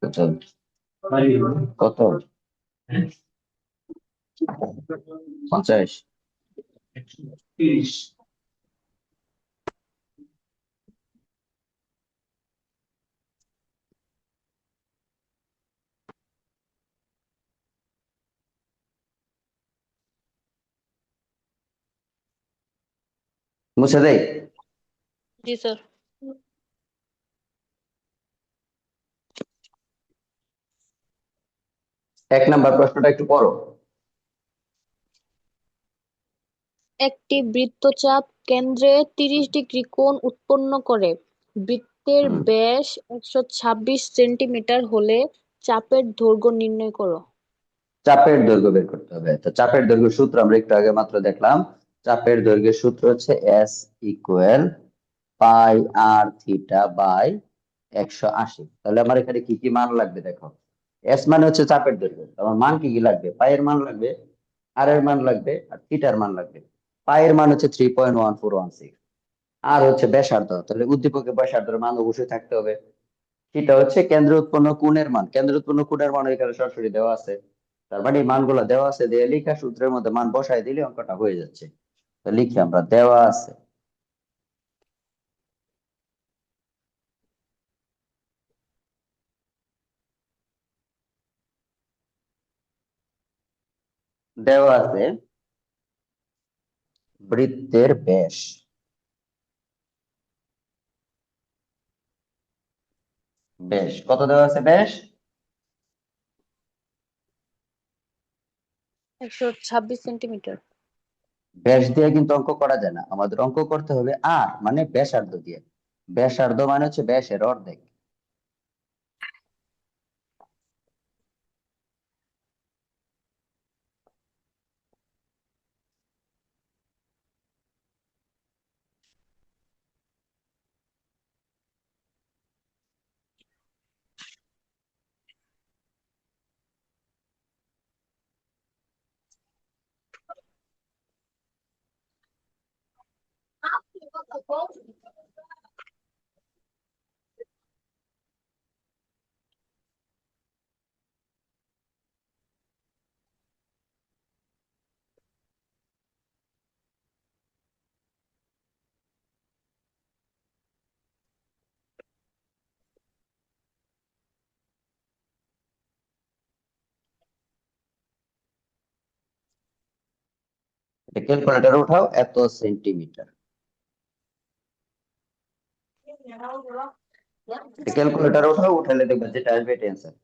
কত কত 50। মুছে দেই। জি স্যার। 1 নাম্বার প্রশ্নটা একটু পড়ো। একটি বৃত্তচাপ কেন্দ্রে 30 ডিগ্রি কোণ উৎপন্ন করে। বৃত্তের হুম, ব্যাস 126 সেন্টিমিটার হলে চাপের দৈর্ঘ্য নির্ণয় করো। চাপের দৈর্ঘ্য বের করতে হবে। তো চাপের দৈর্ঘ্য সূত্র আমরা একটু আগে মাত্র দেখলাম। চাপের দৈর্ঘ্যের সূত্র হচ্ছে S equal pi R theta by 180। তাহলে আমার এখানে কি কি মান লাগবে দেখো। এস মানে হচ্ছে চাপের দৈর্ঘ্য, আমার মান কি কি লাগবে? পাই এর মান লাগবে, আর এর মান লাগবে, আর থিটার মান লাগবে। পাই এর মান হচ্ছে 3.1416, আর হচ্ছে ব্যাসার্ধ, তাহলে উদ্দীপকের ব্যাসার্ধের মান অবশ্যই থাকতে হবে। সেটা হচ্ছে কেন্দ্র উৎপন্ন কোণের মান, কেন্দ্র উৎপন্ন কোণের মান এখানে সরাসরি দেওয়া আছে। তার মানে এই মানগুলো দেওয়া আছে, দিয়ে লেখা সূত্রের মধ্যে মান বসাই দিলে অঙ্কটা হয়ে যাচ্ছে। তো লিখি আমরা, দেওয়া আছে, দেওয়া আছে বৃত্তের ব্যাস, ব্যাস কত দেওয়া আছে? ব্যাস 126 সেন্টিমিটার। ব্যাস দিয়ে কিন্তু অঙ্ক করা যায় না, আমাদের অঙ্ক করতে হবে আর মানে ব্যাসার্ধ দিয়ে। ব্যাসার্ধ মানে হচ্ছে ব্যাসের অর্ধেক। এটা ক্যালকুলেটর উঠাও, এত সেন্টিমিটার। ক্যালকুলেটর উঠাও, উঠালে দেখবে যেটা আসবে এটা অ্যান্সার।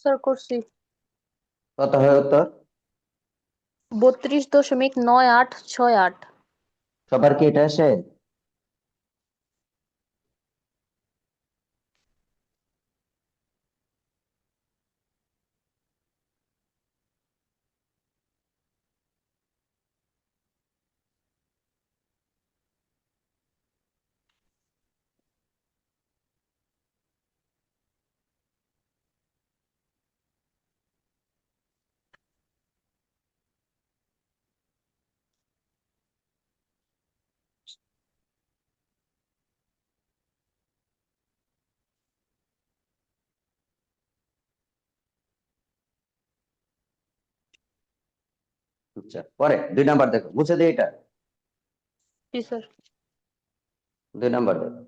স্যার করছি। কত হয় উত্তর? 32.9868। সবার কি এটা আসে? আচ্ছা, পরে 2 নাম্বার দেখো, বুঝে দিই এটা। জি স্যার। 2 নাম্বার দেখো।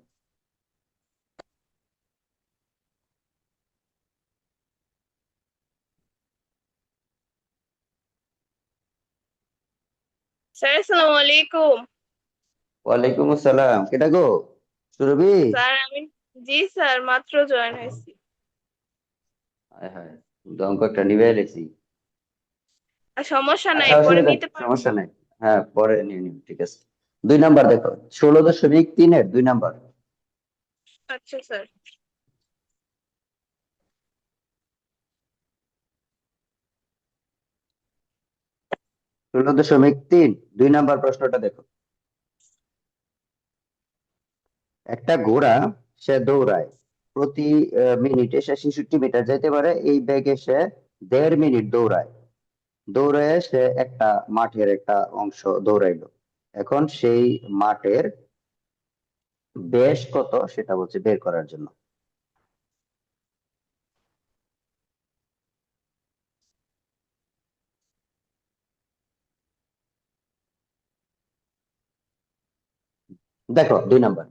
স্যার আসসালামু আলাইকুম। ওয়ালাইকুম আসসালাম, কেটা গো? সুরভি? স্যার আমি, জি স্যার মাত্র জয়েন হয়েছি। হায় হায়, অঙ্ক একটা নিবে লেছি। আর সমস্যা নাই, আচ্ছা, পরে অসুবিধা নিতে পারবো। সমস্যা নাই। হ্যাঁ, পরে নিয়ে নিব, ঠিক আছে। 2 নাম্বার দেখো, 16.3-এর 2 নাম্বার। আচ্ছা স্যার। 16.3, 2 নাম্বার প্রশ্নটা দেখো। একটা ঘোড়া, সে দৌড়ায় প্রতি মিনিটে সে 66 মিটার যেতে পারে, এই বেগে সে 1.5 মিনিট দৌড়ায়। দৌড়ায় সে একটা মাঠের একটা অংশ দৌড়াইলো। এখন সেই মাঠের ব্যাস কত সেটা বলছে বের করার জন্য। দেখো 2 নাম্বার।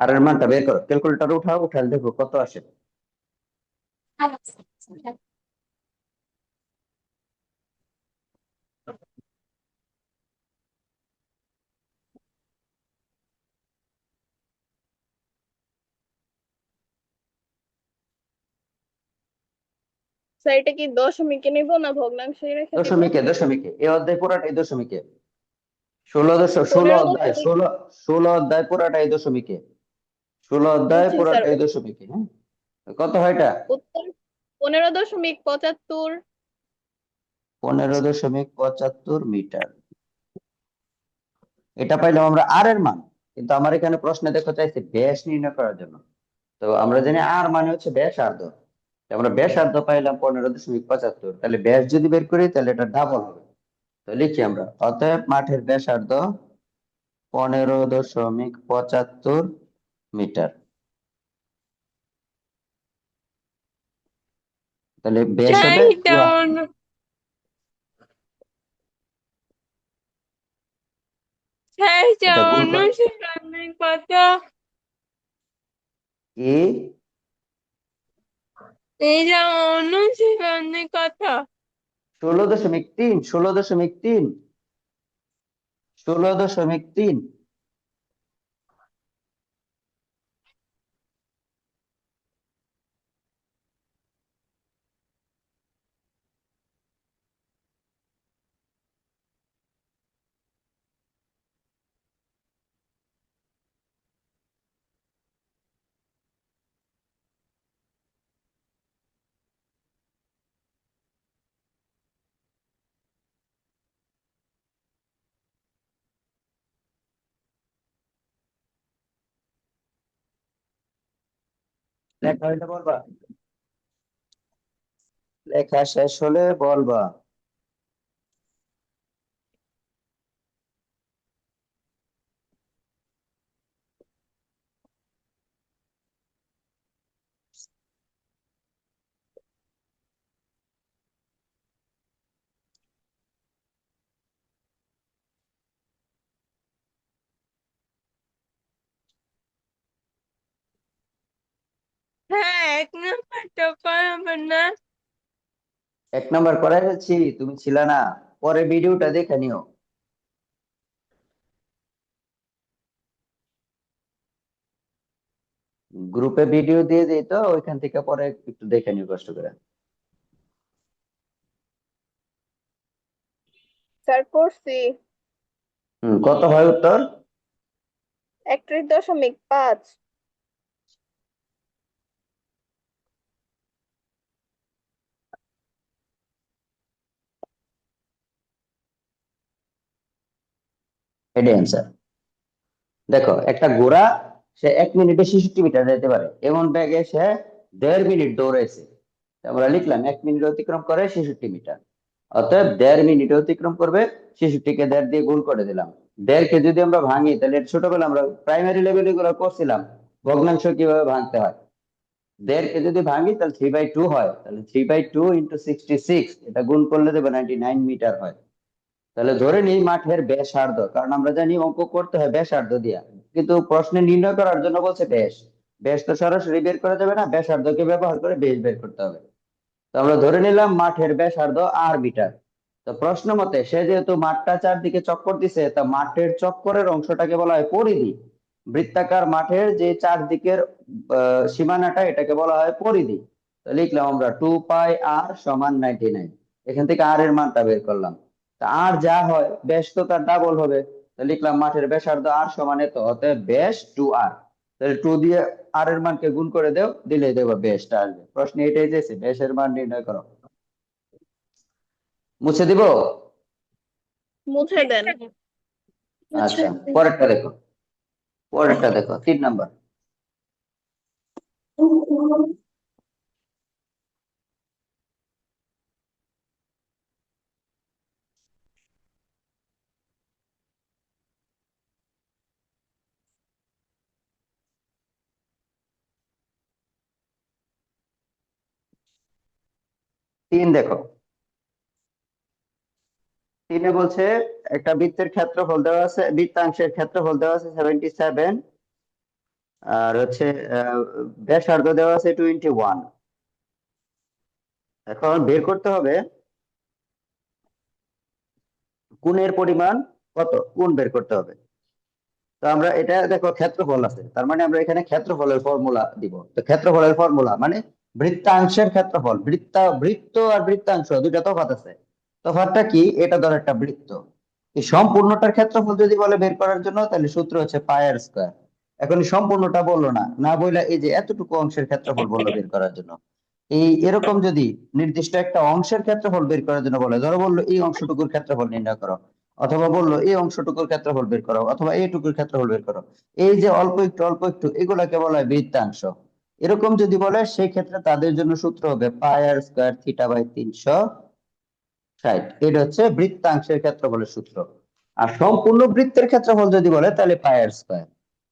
আর এর মানটা বের করো, ক্যালকুলেটর উঠাও, উঠালে দেখো কত আসে। স্যার এটা কি দশমিকে নিব না ভগ্নাংশে রেখে দিব? দশমিকে, দশমিকে, এই অধ্যায় পুরাটাই দশমিকে। 16 অধ্যায়, 15 দশমিক। 16 অধ্যায় পুরাটাই দশমিকে। 16 অধ্যায় বুঝছি স্যার। পুরাটাই দশমিকে, হ্যাঁ। কত হয় এটা? উত্তর 15.75। 15.75 মিটার। এটা পাইলাম আমরা আর এর মান। কিন্তু আমার এখানে প্রশ্নে দেখো চাইছে ব্যাস নির্ণয় করার জন্য। তো আমরা জানি আর মানে হচ্ছে ব্যাসার্ধ। তো আমরা ব্যাসার্ধ পাইলাম 15.75, তাহলে ব্যাস যদি বের করি তাহলে এটা ডাবল হবে। তো লিখি আমরা, অতএব মাঠের ব্যাসার্ধ 15.75 মিটার। তাহলে ব্যাস হবে সেইটা সেইটা এটা গুণ কর অনুশীলনের কথা। কি? এইটা অনুশীলনের কথা। 16.3, 16.3, 16.3। লেখা হইলে বলবা, লেখা শেষ হলে বলবা। হ্যাঁ, 1 নাম্বারটা করাবে না। 1 নাম্বার করাই ফেলছি, তুমি ছিলা না, পরে ভিডিওটা দেখে নিও। গ্রুপে ভিডিও দিয়ে দিই, তো ওইখান থেকে পরে একটু দেখে নিও কষ্ট করে। স্যার করছি। কত হয় উত্তর? 31.5। এটাই অ্যান্সার। দেখো, একটা ঘোড়া সে 1 মিনিটে 66 মিটার যেতে পারে, এমন ব্যাগে সে 1.5 মিনিট দৌড়াইছে। আমরা লিখলাম 1 মিনিট অতিক্রম করে 66 মিটার, অতএব 1.5 মিনিট অতিক্রম করবে। 66 কে 1.5 দিয়ে গুণ করে দিলাম। 1.5 কে যদি আমরা ভাঙি, তাহলে এটা ছোটবেলা আমরা প্রাইমারি লেভেলে এগুলো করছিলাম, ভগ্নাংশ কিভাবে ভাঙতে হয়। 1.5 কে যদি ভাঙি তাহলে 3/2 হয়, তাহলে 3/2 × 66, এটা গুণ করলে দেবে 99 মিটার হয়। তাহলে ধরে নিই মাঠের ব্যাসার্ধ, কারণ আমরা জানি অঙ্ক করতে হয় ব্যাসার্ধ দিয়া, কিন্তু প্রশ্নে নির্ণয় করার জন্য বলছে ব্যাস। ব্যাস তো সরাসরি বের করা যাবে না, ব্যাসার্ধকে ব্যবহার করে ব্যাস বের করতে হবে। তো আমরা ধরে নিলাম মাঠের ব্যাসার্ধ r মিটার। তো প্রশ্ন মতে সে যেহেতু মাঠটা চারদিকে চক্কর দিছে, তা মাঠের চক্করের অংশটাকে বলা হয় পরিধি। বৃত্তাকার মাঠের যে চারদিকের সীমানাটা, এটাকে বলা হয় পরিধি। তো লিখলাম আমরা 2πr = 99। এখান থেকে আর এর মানটা বের করলাম। তা আর যা হয় ব্যাস তো তার ডাবল হবে। তো লিখলাম মাঠের ব্যাসার্ধ আর সমান এত, অতএব ব্যাস 2r। তাহলে 2 দিয়ে আর এর মানকে গুণ করে দাও, দিলে দেখো ব্যাসটা আসবে। প্রশ্নে এটাই দিয়েছে, ব্যাসের মান নির্ণয় করো। মুছে দিব? মুছে দেন। আচ্ছা, পরেরটা দেখো। পরেরটা দেখো, 3 নাম্বার। 3 দেখো। 3-এ বলছে একটা বৃত্তের ক্ষেত্রফল দেওয়া আছে, বৃত্তাংশের ক্ষেত্রফল দেওয়া আছে 77, আর হচ্ছে ব্যাসার্ধ দেওয়া আছে 21। এখন বের করতে হবে কোণের পরিমাণ কত, কোণ বের করতে হবে। তো আমরা এটা দেখো ক্ষেত্রফল আছে, তার মানে আমরা এখানে ক্ষেত্রফলের ফর্মুলা দিব। তো ক্ষেত্রফলের ফর্মুলা মানে বৃত্তাংশের ক্ষেত্রফল, বৃত্ত আর বৃত্তাংশ দুইটা তফাৎ আছে। তফাৎটা কি? এটা ধর একটা বৃত্ত, এই সম্পূর্ণটার ক্ষেত্রফল যদি বলে বের করার জন্য, তাহলে সূত্র হচ্ছে পাই আর স্কয়ার। এখন এই সম্পূর্ণটা বললো না, না বললে এই যে এতটুকু অংশের ক্ষেত্রফল বললো বের করার জন্য। এই এরকম যদি নির্দিষ্ট একটা অংশের ক্ষেত্রফল বের করার জন্য বলে, ধরো বললো এই অংশটুকুর ক্ষেত্রফল নির্ণয় করো, অথবা বললো এই অংশটুকুর ক্ষেত্রফল বের করো, অথবা এইটুকুর ক্ষেত্রফল বের করো, এই যে অল্প একটু অল্প একটু এগুলাকে বলা হয় বৃত্তাংশ। এরকম যদি বলে, সেই ক্ষেত্রে তাদের জন্য সূত্র হবে পাই আর স্কয়ার থিটা/360। এটা হচ্ছে বৃত্তাংশের ক্ষেত্রফলের সূত্র। আর সম্পূর্ণ বৃত্তের ক্ষেত্রফল যদি বলে, তাহলে পাই আর স্কয়ার।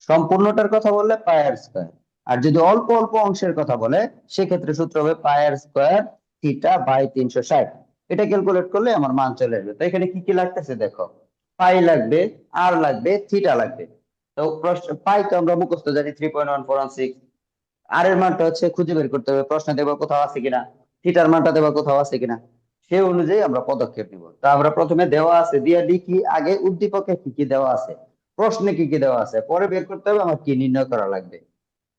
সম্পূর্ণটার কথা বললে পাই আর স্কয়ার। আর যদি অল্প অল্প অংশের কথা বলে, সেক্ষেত্রে সূত্র হবে পাই আর স্কয়ার থিটা/360। এটা ক্যালকুলেট করলে আমার মান চলে আসবে। তো এখানে কি কি লাগতেছে দেখো, পাই লাগবে, আর লাগবে, থিটা লাগবে। তো প্রশ্ন পাই তো আমরা মুখস্থ জানি 3.1416। আর এর মানটা হচ্ছে খুঁজে বের করতে হবে, প্রশ্ন দেবো কোথাও আছে কিনা, থিটার মানটা দেবো কোথাও আছে কিনা, সেই অনুযায়ী আমরা পদক্ষেপ নিব। তা আমরা প্রথমে দেওয়া আছে দিয়ে লিখি আগে উদ্দীপকে কি কি দেওয়া আছে, প্রশ্নে কি কি দেওয়া আছে, পরে বের করতে হবে আমার কি নির্ণয় করা লাগবে।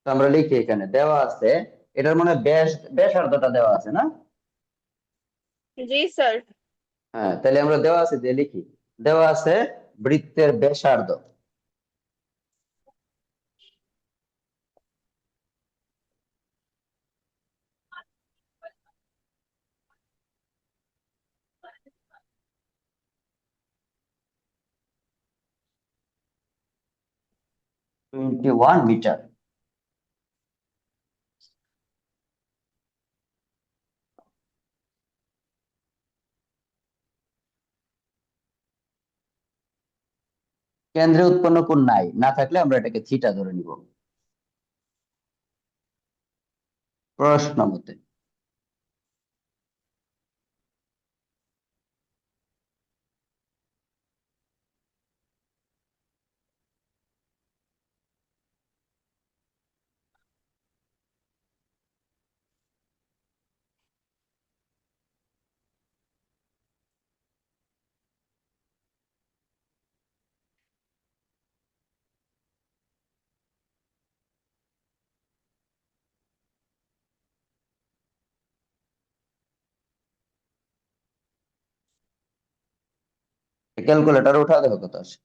তো আমরা লিখি এখানে দেওয়া আছে, এটার মানে ব্যাসার্ধটা দেওয়া আছে না? জি স্যার। হ্যাঁ, তাহলে আমরা দেওয়া আছে দিয়ে লিখি, দেওয়া আছে বৃত্তের ব্যাসার্ধ। Twenty one metre. কেন্দ্রে উৎপন্ন কোণ নাই, না থাকলে আমরা এটাকে থিটা ধরে নিব প্রশ্ন মতে। ক্যালকুলেটর উঠা দেখো কত আসে।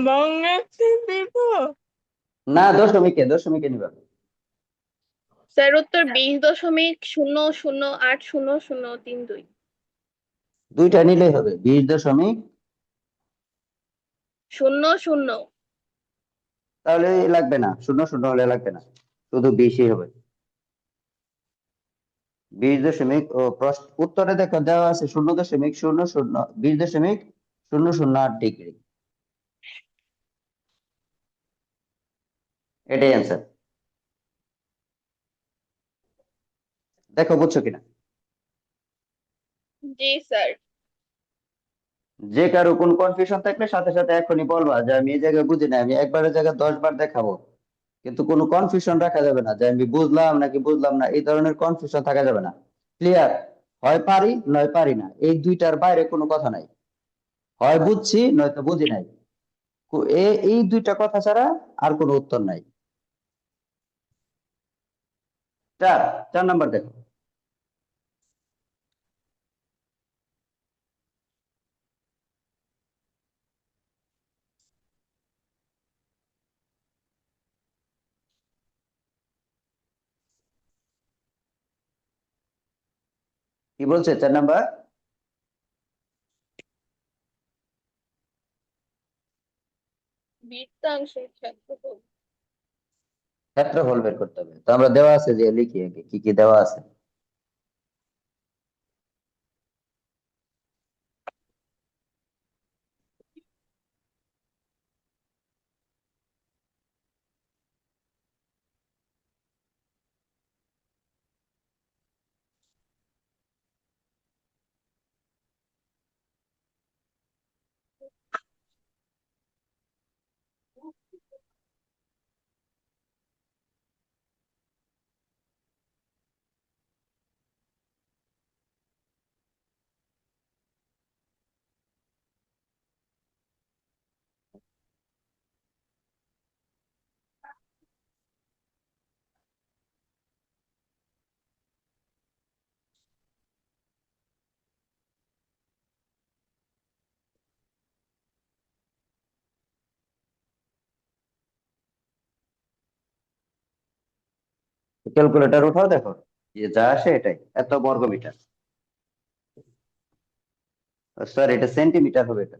ভগ্নাংশে দিব। না, দশমিকে দশমিকে নিবা। স্যার উত্তর 20.00800032। দুইটা নিলেই হবে, 20 দশমিক। শূন্য শূন্য। তাহলে লাগবে না, শূন্য শূন্য হলে লাগবে না, শুধু 20ই হবে। 20 দশমিক ও উত্তরে দেখো দেওয়া আছে 0.00 20.008 ডিগ্রি। এটাই অ্যান্সার। দেখো বুঝছো কিনা। জি স্যার। যে কারো কোন কনফিউশন থাকলে সাথে সাথে এখনই বলবা যে আমি এই জায়গায় বুঝি না, আমি একবারের জায়গায় 10 বার দেখাবো। কিন্তু কোনো কনফিউশন রাখা যাবে না যে আমি বুঝলাম নাকি বুঝলাম না, এই ধরনের কনফিউশন থাকা যাবে না। ক্লিয়ার? হয় পারি নয় পারি না, এই দুইটার বাইরে কোনো কথা নাই। হয় বুঝছি নয়তো বুঝি নাই, এই দুইটা কথা ছাড়া আর কোনো উত্তর নাই। চার, 4 নাম্বার দেখো। কি বলছে 4 নাম্বার? বৃত্তাংশের ক্ষেত্রফল। ক্ষেত্রফল বের করতে হবে, তো আমরা দেওয়া আছে যে লিখি আগে কি কি দেওয়া আছে। ক্যালকুলেটর উঠাও, দেখো যে যা আসে এটাই, এত বর্গমিটার। স্যার এটা সেন্টিমিটার হবে এটা।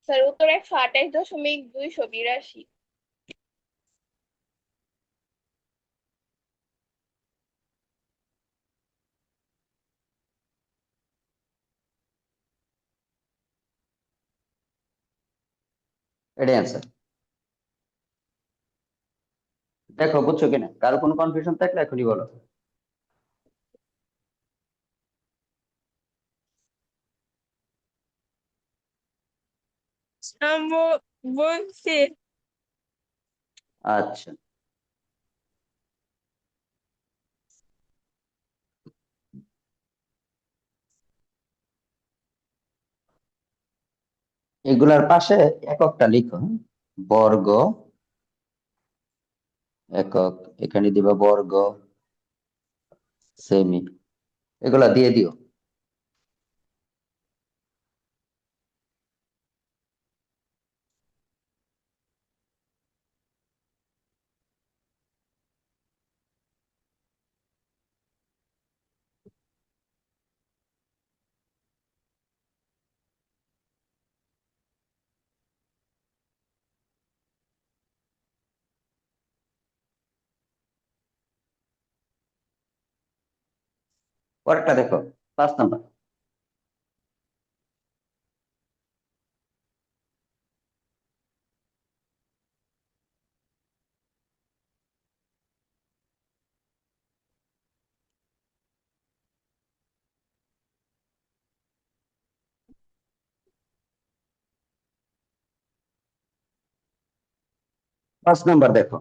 স্যার উত্তর 128.282। এটাই অ্যান্সার। দেখো বুঝছো কিনা, কারো কোনো কনফিউশন থাকলে এখনই বলো। বলছি। আচ্ছা, এগুলার পাশে এককটা লিখো, হ্যাঁ? বর্গ একক, এখানে দিবা বর্গ, সেমি, এগুলা দিয়ে দিও। পরেরটা দেখো, 5 নাম্বার। পাঁচ নাম্বার দেখো,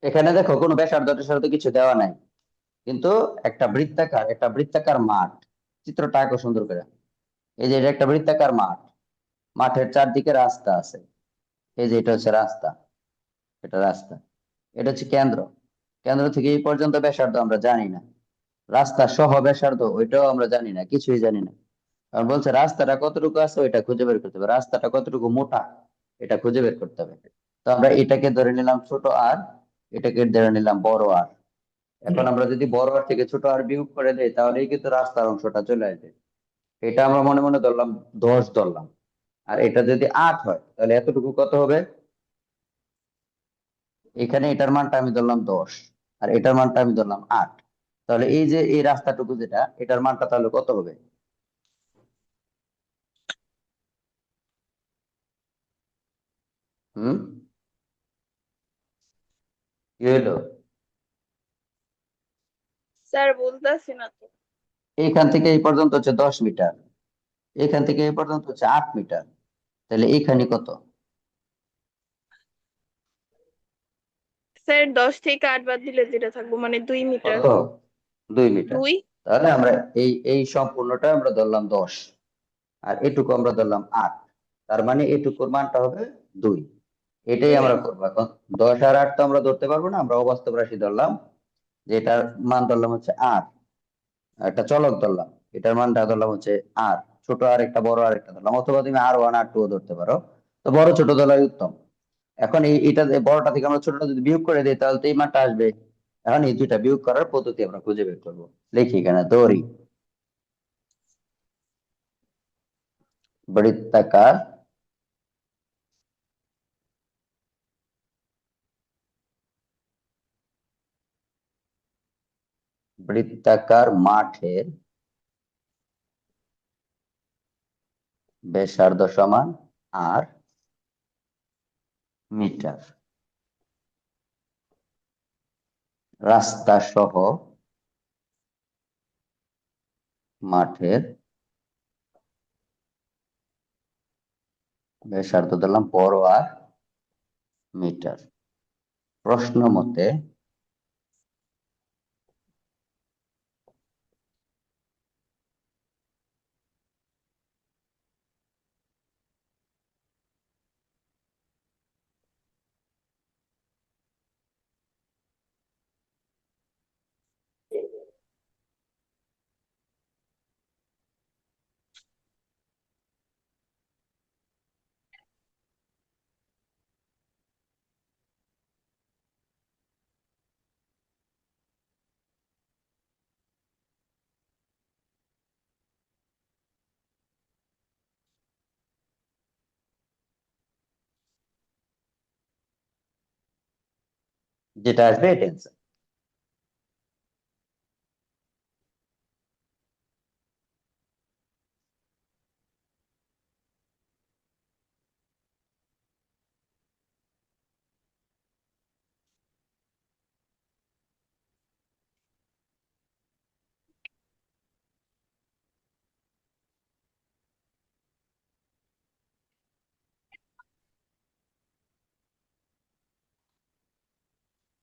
এখানে দেখো কোনো ব্যাসার্ধ টেসার্ধ কিছু দেওয়া নাই, কিন্তু একটা বৃত্তাকার মাঠ। চিত্রটা আঁকো সুন্দর করে। এই যে এটা একটা বৃত্তাকার মাঠ, মাঠের চারদিকে রাস্তা আছে। এই যে এটা হচ্ছে রাস্তা, এটা রাস্তা, এটা হচ্ছে কেন্দ্র। কেন্দ্র থেকে এই পর্যন্ত ব্যাসার্ধ আমরা জানি না। রাস্তা সহ ব্যাসার্ধ ওইটাও আমরা জানি না, কিছুই জানি না। কারণ বলছে রাস্তাটা কতটুকু আছে ওইটা খুঁজে বের করতে হবে, রাস্তাটা কতটুকু মোটা এটা খুঁজে বের করতে হবে। তো আমরা এটাকে ধরে নিলাম ছোট আর, এটাকে ধরে নিলাম বড় আর। এখন আমরা যদি বড় আর থেকে ছোট আর বিয়োগ করে দেই তাহলেই কিন্তু রাস্তার অংশটা চলে আসবে। এটা আমরা মনে মনে ধরলাম 10 ধরলাম। আর এটা যদি 8 হয় তাহলে এতটুকু কত হবে? এখানে এটার মানটা আমি ধরলাম 10, আর এটার মানটা আমি ধরলাম 8। তাহলে এই যে এই রাস্তাটুকু যেটা, এটার মানটা তাহলে কত হবে? হুম, কি হইলো? স্যার বলতেছি না তো। এইখান থেকে এই পর্যন্ত হচ্ছে 10 মিটার, এখান থেকে এই পর্যন্ত হচ্ছে 8 মিটার। তাহলে এইখানে কত? স্যার 10 থেকে 8 বাদ দিলে যেটা থাকবো মানে 2 মিটার। কত? 2 মিটার। 2। তাহলে আমরা এই এই সম্পূর্ণটা আমরা ধরলাম 10, আর এটুকু আমরা ধরলাম 8। তার মানে এটুকুর মানটা হবে 2। এটাই 2। আমরা করবো এখন। 10 আর 8 তো আমরা ধরতে পারবো না, আমরা অবাস্তব রাশি ধরলাম, যে এটার মান ধরলাম হচ্ছে 8। একটা চলক ধরলাম, এটার মানটা ধরলাম হচ্ছে 8। ছোট আর একটা, বড় আর একটা ধরলাম, অথবা তুমি R1 R2 ধরতে পারো। তো বড় ছোট ধরাই উত্তম। এখন এটা বড়টা থেকে আমরা ছোটটা যদি বিয়োগ করে দিই তাহলে তো এই মানটা আসবে। এখন এই দুইটা বিয়োগ করার পদ্ধতি আমরা খুঁজে বের করবো। লিখি এখানে, দড়ি বৃত্তাকার বৃত্তাকার মাঠের ব্যাসার্ধ সমান আর মিটার, রাস্তা সহ মাঠের ব্যাসার্ধ দিলাম বড় আর মিটার। প্রশ্ন মতে যেটা আসবে এটা অ্যান্সার।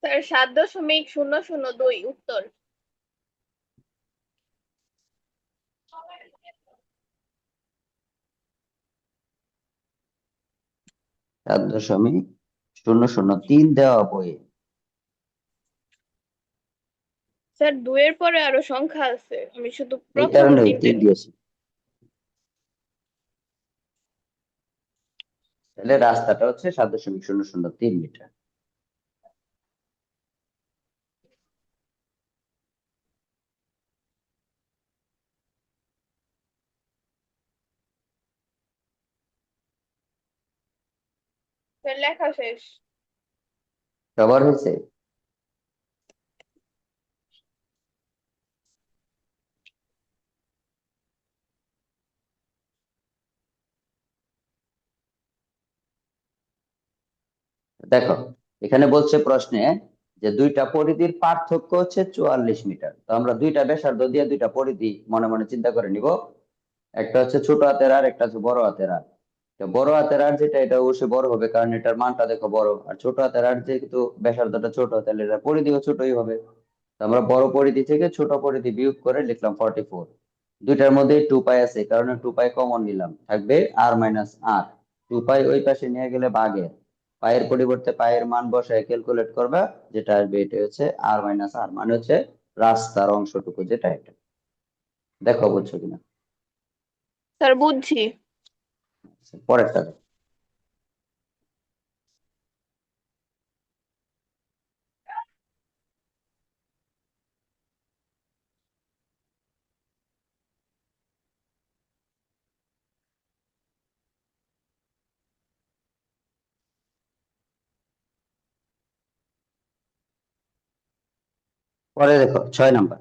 স্যার 7.002 উত্তর। 7.003 দেওয়া বইয়ে। স্যার 2 এর পরে আরো সংখ্যা আছে, আমি শুধু এই প্রথম কারণে ওই 3টে। 3 দিয়েছি। তাহলে রাস্তাটা হচ্ছে 7.003 মিটার। স্যার লেখা শেষ। সবার হয়েছে? দেখো, এখানে বলছে প্রশ্নে যে দুইটা পরিধির পার্থক্য হচ্ছে 44 মিটার। তো আমরা দুইটা ব্যাসার্ধ দিয়ে দুইটা পরিধি মনে মনে চিন্তা করে নিব। একটা হচ্ছে ছোট হাতের আর, একটা হচ্ছে বড় হাতের আর। তো বড় হাতের আর যেটা, এটা অবশ্যই বড় হবে, কারণ এটার মানটা দেখো বড়। আর ছোট হাতের আর যেহেতু ব্যাসার্ধটা ছোট, তাহলে এটা পরিধিও ছোটই হবে। তো আমরা বড় পরিধি থেকে ছোট পরিধি বিয়োগ করে লিখলাম 44। দুইটার মধ্যে 2 পাই আছে, এই কারণে 2 পাই কমন নিলাম, থাকবে r - r। 2 পাই ওই পাশে নিয়ে গেলে ভাগের, পায়ের পরিবর্তে পায়ের মান বসায় ক্যালকুলেট করবা, যেটা আসবে এটা হচ্ছে r - r, মানে হচ্ছে রাস্তার অংশটুকু, যেটা এটা। দেখো বুঝছো কিনা। স্যার বুঝছি। পরেরটা দেখো। পরে দেখো 6 নাম্বার।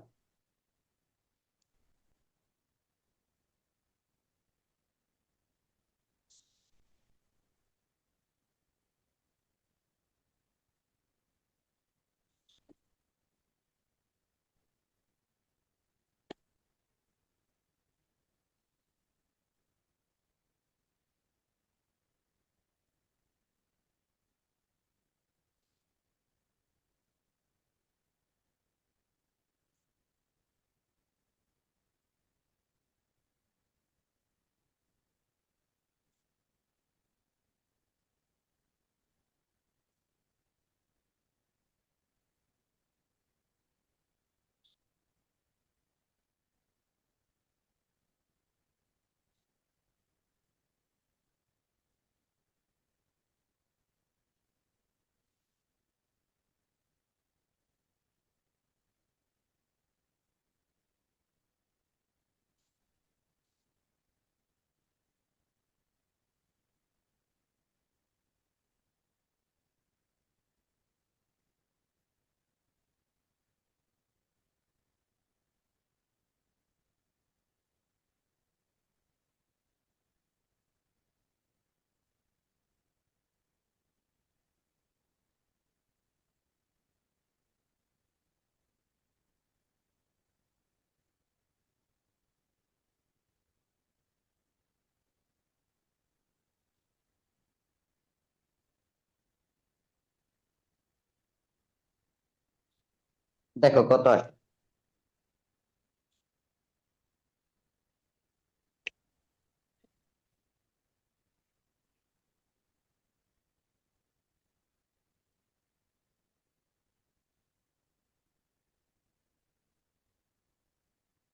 দেখো কত আসে।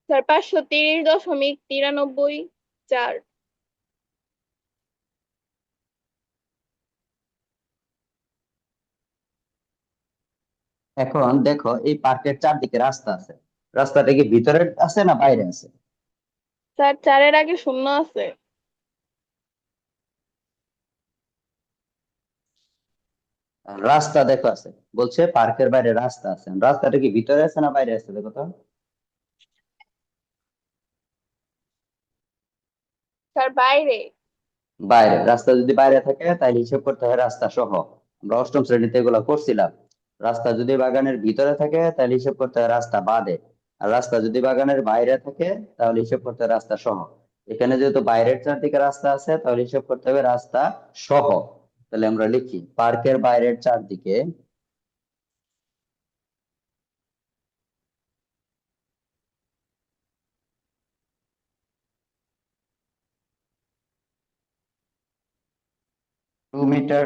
স্যার 530.93 4। এখন দেখো, এই পার্কের চারদিকে রাস্তা আছে। রাস্তাটা কি ভিতরে আছে না বাইরে আছে? স্যার 4-এর আগে শূন্য আছে। রাস্তা দেখো আছে, বলছে পার্কের বাইরে রাস্তা আছে, রাস্তাটা কি ভিতরে আছে না বাইরে আছে দেখো তো। তার বাইরে। বাইরে, রাস্তা যদি বাইরে থাকে তাহলে হিসেব করতে হয় রাস্তা সহ। আমরা অষ্টম শ্রেণীতে এগুলো করছিলাম। রাস্তা যদি বাগানের ভিতরে থাকে তাহলে হিসেব করতে হয় রাস্তা বাদে। আর রাস্তা যদি বাগানের বাইরে থাকে তাহলে হিসেব করতে হয় রাস্তা সহ। এখানে যেহেতু বাইরের চারদিকে রাস্তা আছে তাহলে হিসেব করতে হবে রাস্তা সহ। তাহলে আমরা লিখি পার্কের বাইরের চারদিকে 2 মিটার।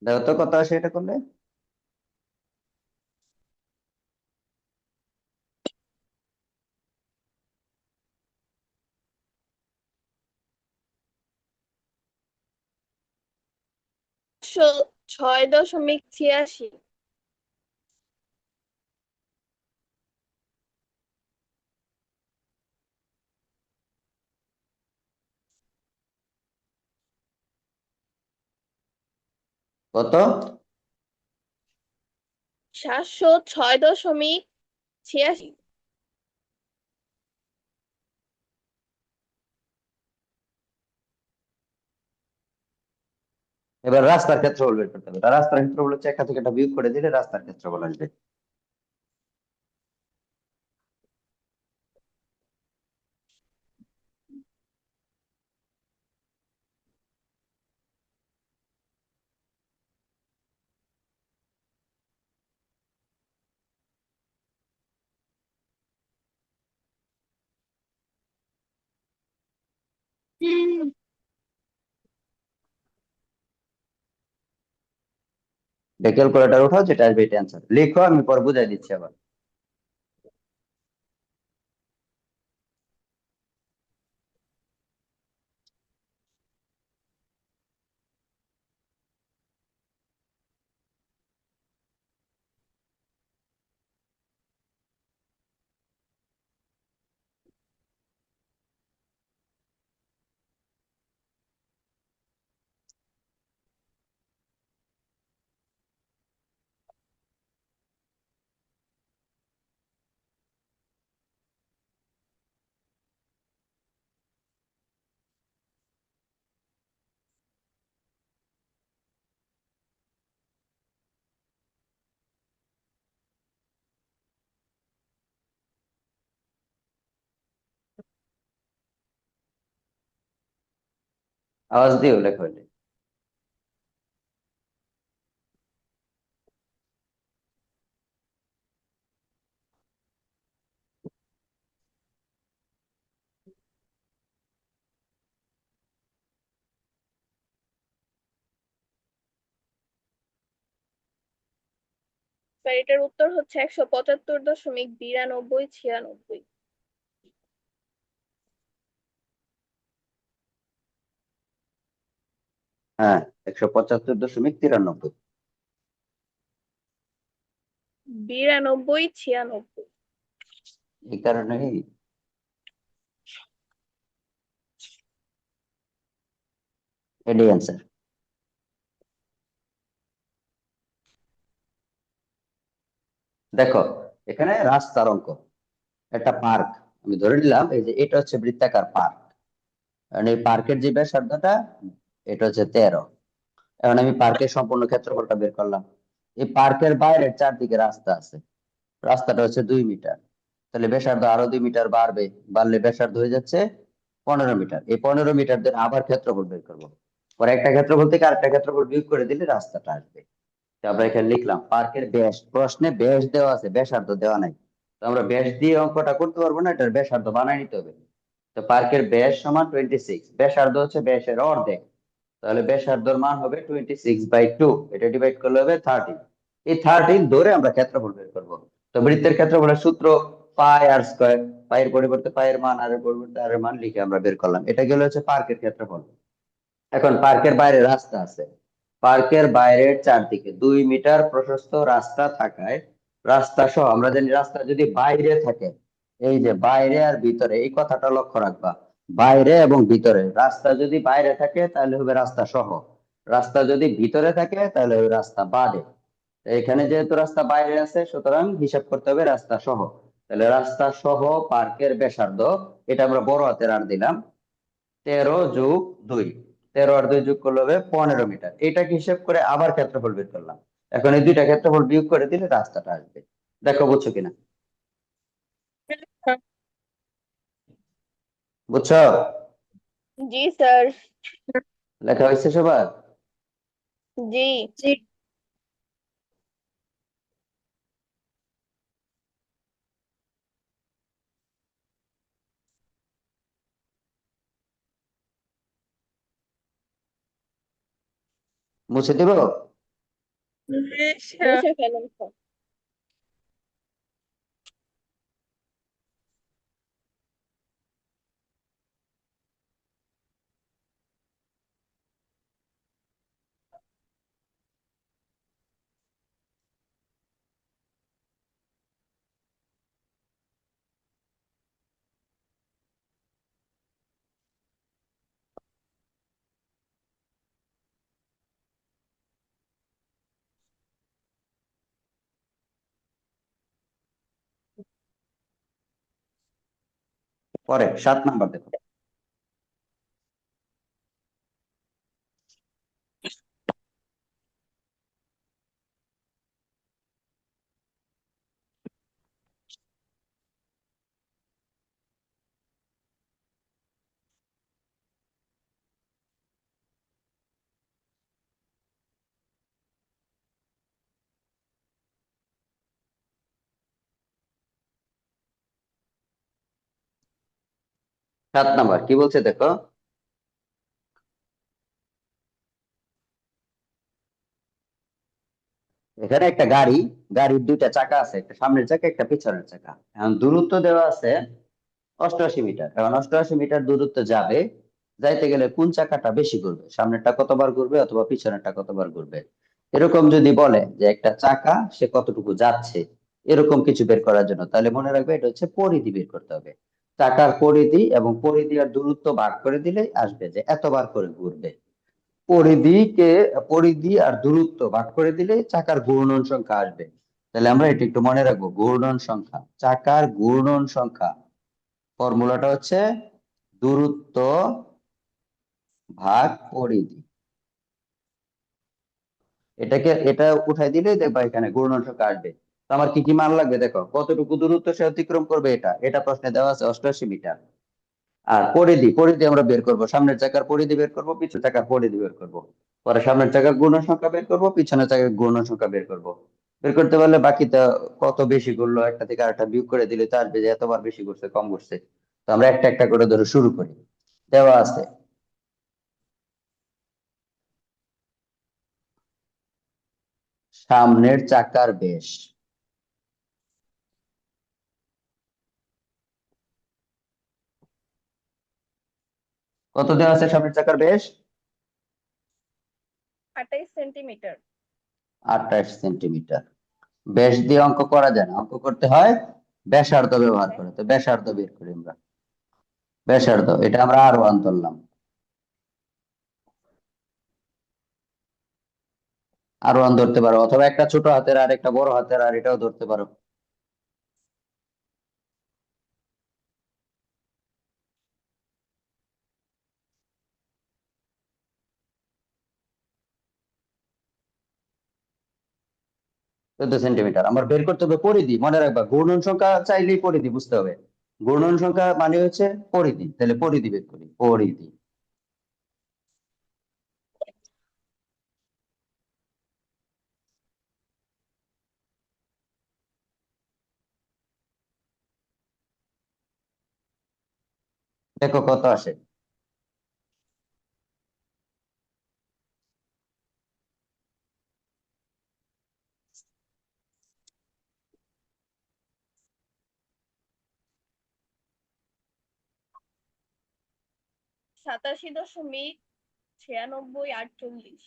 দেখো তো কত আসে এটা করলে। একশো 6.86। কত? 706.86। এবার রাস্তার ক্ষেত্রফল বের করতে হবে। রাস্তার ক্ষেত্রফল হচ্ছে একটা থেকে একটা বিয়োগ করে দিলে রাস্তার ক্ষেত্রফল আসবে। ক্যালকুলেটর উঠাও, যেটা আসবে এটা অ্যান্সার লিখো, আমি পরে বুঝাই দিচ্ছি আবার। আওয়াজ দিও, লেখো এটা। স্যার এটার উত্তর হচ্ছে 175.9296। হ্যাঁ, 175.93। 92, 96। এই কারণে এটাই অ্যান্সার। দেখো, এখানে রাস্তার অঙ্ক, একটা পার্ক, আমি ধরে নিলাম এই যে এটা হচ্ছে বৃত্তাকার পার্ক, কারণ এই পার্কের যে ব্যাসার্ধটা এটা হচ্ছে 13। এখন আমি পার্কের সম্পূর্ণ ক্ষেত্রফলটা বের করলাম। এই পার্কের বাইরের চারদিকে রাস্তা আছে, রাস্তাটা হচ্ছে 2 মিটার, তাহলে ব্যাসার্ধ আরো 2 মিটার বাড়বে, বাড়লে ব্যাসার্ধ হয়ে যাচ্ছে 15 মিটার। এই 15 মিটার দিয়ে আবার ক্ষেত্রফল বের করবো, পরে একটা ক্ষেত্রফল থেকে আরেকটা ক্ষেত্রফল বিয়োগ করে দিলে রাস্তাটা আসবে। তো আমরা এখানে লিখলাম পার্কের ব্যাস, প্রশ্নে ব্যাস দেওয়া আছে, ব্যাসার্ধ দেওয়া নাই, তো আমরা ব্যাস দিয়ে অঙ্কটা করতে পারবো না, এটার ব্যাসার্ধ বানাই নিতে হবে। তো পার্কের ব্যাস সমান 26, ব্যাসার্ধ হচ্ছে ব্যাসের অর্ধেক, তাহলে ব্যাসার্ধর মান হবে 26/2, এটা ডিভাইড করলে হবে 13। এই 13 ধরে আমরা ক্ষেত্রফল বের করবো। তো বৃত্তের ক্ষেত্রফলের সূত্র পাই আর স্কয়ার, পায়ের পরিবর্তে পায়ের মান, আর এর পরিবর্তে আর এর মান লিখে আমরা বের করলাম। এটা গেল হচ্ছে পার্কের ক্ষেত্রফল। এখন পার্কের বাইরে রাস্তা আছে, পার্কের বাইরের চারদিকে 2 মিটার প্রশস্ত রাস্তা থাকায়, রাস্তা সহ আমরা জানি রাস্তা যদি বাইরে থাকে, এই যে বাইরে আর ভিতরে, এই কথাটা লক্ষ্য রাখবা, বাইরে এবং ভিতরে, রাস্তা যদি বাইরে থাকে তাহলে হবে রাস্তা সহ, রাস্তা যদি ভিতরে থাকে তাহলে হবে রাস্তা বাদে। তো এখানে যেহেতু রাস্তা বাইরে আছে সুতরাং হিসাব করতে হবে রাস্তা সহ। তাহলে রাস্তা সহ পার্কের ব্যাসার্ধ, এটা আমরা বড় হাতের আর দিলাম, 13+2, 13 আর 2 যোগ করলে হবে 15 মিটার। এটাকে হিসেব করে আবার ক্ষেত্রফল বের করলাম। এখন এই দুইটা ক্ষেত্রফল বিয়োগ করে দিলে রাস্তাটা আসবে। দেখো বুঝছো কিনা, বুঝছো? জি স্যার। লেখা হয়েছে সবার? জি। মুছে দিব? মুছে ফেলুন স্যার। পরে 7 নাম্বার দেখো। সাত নাম্বার কি বলছে দেখো, এখানে একটা গাড়ি, গাড়ির দুইটা চাকা আছে, একটা সামনের চাকা একটা পিছনের চাকা। এখন দূরত্ব দেওয়া আছে 88 মিটার। এখন 88 মিটার দূরত্ব যাবে, যাইতে গেলে কোন চাকাটা বেশি ঘুরবে, সামনেরটা কতবার ঘুরবে অথবা পিছনেরটা কতবার ঘুরবে, এরকম যদি বলে যে একটা চাকা সে কতটুকু যাচ্ছে, এরকম কিছু বের করার জন্য, তাহলে মনে রাখবে এটা হচ্ছে পরিধি বের করতে হবে। চাকার পরিধি এবং পরিধি আর দূরত্ব ভাগ করে দিলেই আসবে যে এতবার করে ঘুরবে। পরিধিকে, পরিধি আর দূরত্ব ভাগ করে দিলে চাকার ঘূর্ণন সংখ্যা আসবে। তাহলে আমরা এটা একটু মনে রাখবো, ঘূর্ণন সংখ্যা, চাকার ঘূর্ণন সংখ্যা ফর্মুলাটা হচ্ছে দূরত্ব ভাগ পরিধি। এটা উঠাই দিলেই দেখবা এখানে ঘূর্ণন সংখ্যা আসবে। তো আমার কি কি মান লাগবে দেখো, কতটুকু দূরত্ব সে অতিক্রম করবে, এটা প্রশ্নে দেওয়া আছে 88 মিটার। আর পরিধি, পরিধি আমরা বের করব, সামনের চাকার পরিধি বের করব, পিছনের চাকার পরিধি বের করব, পরে সামনের চাকার ঘূর্ণন সংখ্যা বের করব, পিছনের চাকার ঘূর্ণন সংখ্যা বের করব। বের করতে পারলে বাকিটা কত বেশি ঘুরলো একটা থেকে আরেকটা বিয়োগ করে দিলে তো আসবে যে এতবার বেশি ঘুরছে কম ঘুরছে। তো আমরা একটা একটা করে ধরে শুরু করি। দেওয়া আছে সামনের চাকার ব্যাস, কত দেওয়া আছে সামনের চাকার ব্যাস? 28 সেন্টিমিটার। 28 সেন্টিমিটার। ব্যাস দিয়ে অঙ্ক করা যায় না, অঙ্ক করতে হয় ব্যাসার্ধ ব্যবহার হ্যাঁ। করে। তো ব্যাসার্ধ বের করি আমরা। ব্যাসার্ধ এটা আমরা R1 ধরলাম, R1 ধরতে পারো, অথবা একটা ছোট হাতের আর একটা বড় হাতের আর এটাও ধরতে পারো। চোদ্দ সেন্টিমিটার আমার বের করতে হবে পরিধি, মনে রাখবা ঘূর্ণন সংখ্যা চাইলেই পরিধি বুঝতে হবে। ঘূর্ণন সংখ্যা মানে হচ্ছে পরিধি, তাহলে পরিধি বের করি, পরিধি। দেখো কত আসে। 87.9648।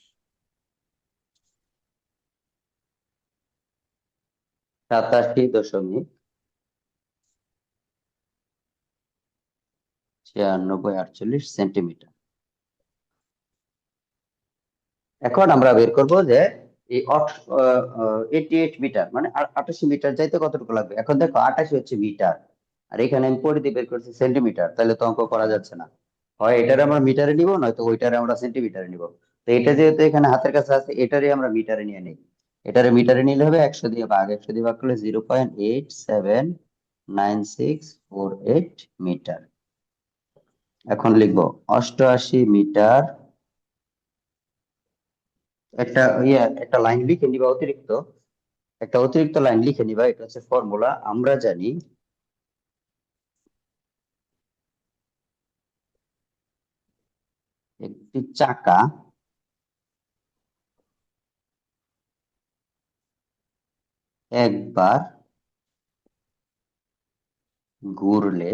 87.9648 সেন্টিমিটার। এখন আমরা বের করব যে এই 88 মিটার মানে 88 মিটার যাইতে কতটুকু লাগবে। এখন দেখো 88 হচ্ছে মিটার, আর এখানে আমি পরিধি বের করছি সেন্টিমিটার, তাহলে তো অঙ্ক করা যাচ্ছে না। হয় এটারে আমরা মিটারে নিব, নয়তো ওইটারে আমরা সেন্টিমিটারে নিব। তো এটা যেহেতু এখানে হাতের কাছে আছে, এটারে আমরা মিটারে নিয়ে নিই। এটারে মিটারে নিলে হবে 100 দিয়ে ভাগ, 100 দিয়ে ভাগ করলে 0.879648 মিটার। এখন লিখবো 88 মিটার। একটা লাইন লিখে নিবা, অতিরিক্ত লাইন লিখে নিবা। এটা হচ্ছে ফর্মুলা, আমরা জানি একটি চাকা একবার ঘুরলে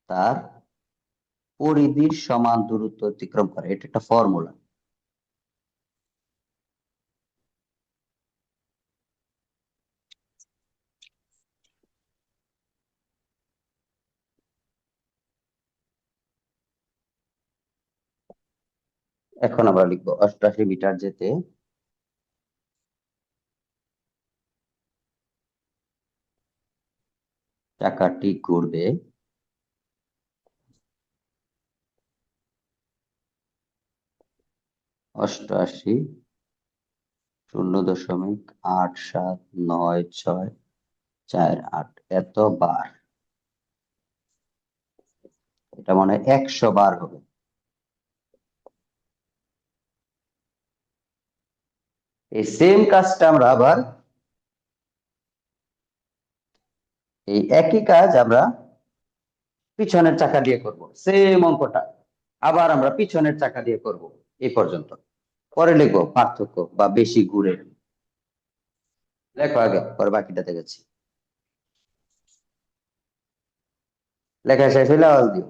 তার পরিধির সমান দূরত্ব অতিক্রম করে, এটা একটা ফর্মুলা। এখন আমরা লিখবো 88 মিটার যেতে চাকাটি ঘুরবে 88.879648 এত বার। এটা মানে 100 বার হবে। এই সেম কাজটা আমরা আবার, এই একই কাজ আমরা পিছনের চাকা দিয়ে করব, সেম অঙ্কটা আবার আমরা পিছনের চাকা দিয়ে করব। এই পর্যন্ত, পরে লিখবো পার্থক্য বা বেশি ঘুরে। লেখো আগে, পরে বাকিটা দেখেছি। লেখা শেষ হইলে আওয়াজ দিও।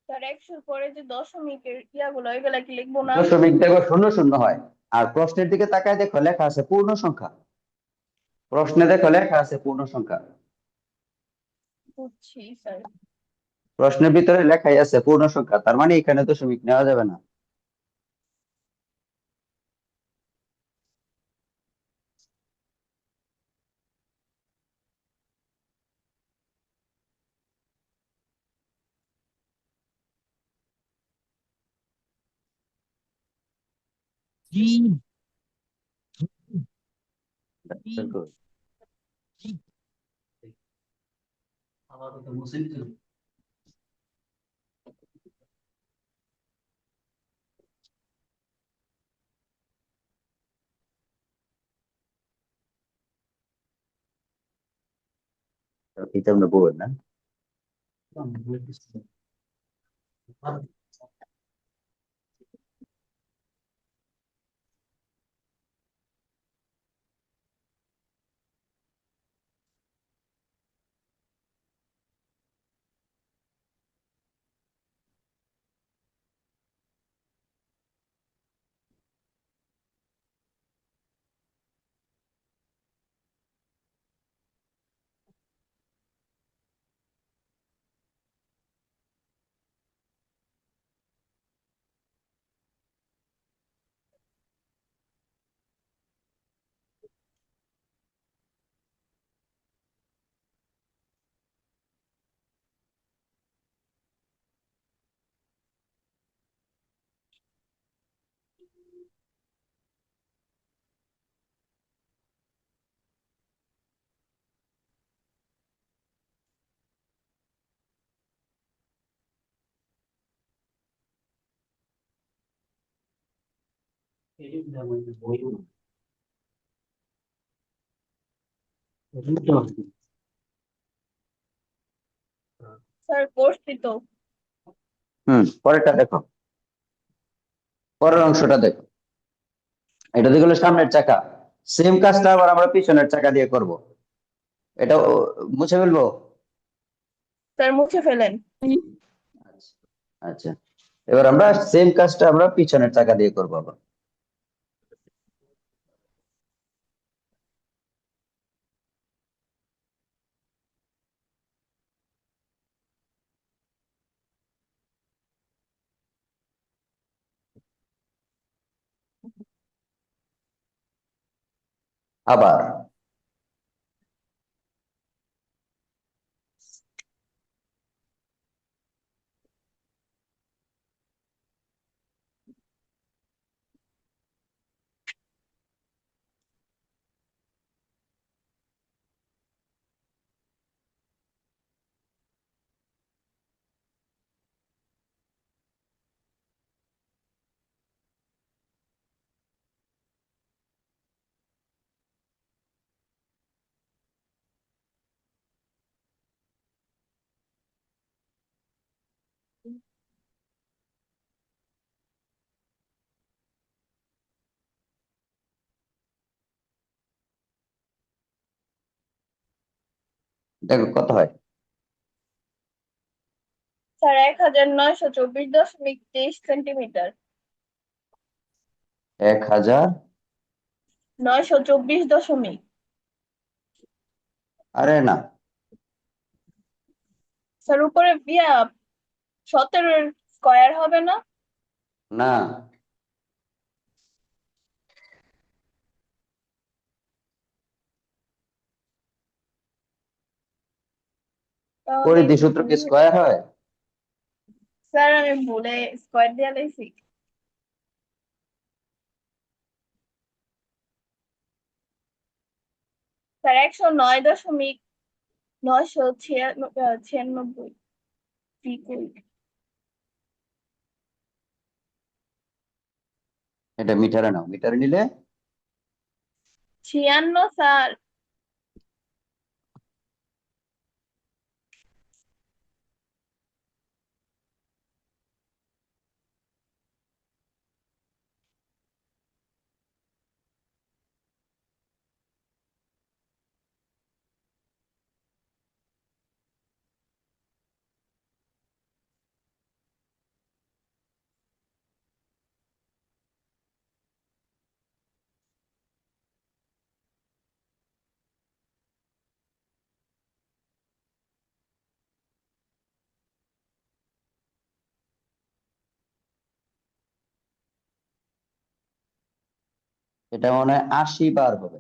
স্যার 100-র পরে যে দশমিকের ইয়াগুলো এগুলা কি লিখবো না? দশমিক দেখো শূন্য শূন্য হয়, আর প্রশ্নের দিকে তাকায় দেখো লেখা আছে পূর্ণ সংখ্যা। প্রশ্নে দেখো লেখা আছে পূর্ণ সংখ্যা, বুঝছি স্যার। প্রশ্নের ভিতরে লেখাই আছে পূর্ণ সংখ্যা, তার মানে এখানে দশমিক নেওয়া যাবে না। এটা আমরা বলবেন না। স্যার করছি তো। পরেরটা দেখো, পরের অংশটা দেখো। এটা দিয়ে হলো সামনের চাকা, সেম কাজটা আবার আমরা পিছনের চাকা দিয়ে করব। এটা মুছে ফেলবো। স্যার মুছে ফেলেন। আচ্ছা, আচ্ছা, এবার আমরা সেম কাজটা আমরা পিছনের চাকা দিয়ে করবো আবার। আবার দেখো কত হয়। Sir 1924.23 centimetre. 1000, 924 দশমিক। আরে না, স্যার উপরে 17 স্কয়ার হবে না? না, তাহলে পরিধি সূত্র কি স্কয়ার হয়? স্যার আমি ভুলে স্কয়ার দিয়ে লাইছি। স্যার 109.996 এটা মিটারে নাও, মিটারে নিলে 56 স্যার। এটা মনে হয় 80 বার হবে।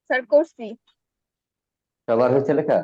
স্যার করছি। সবার হয়েছে লেখা?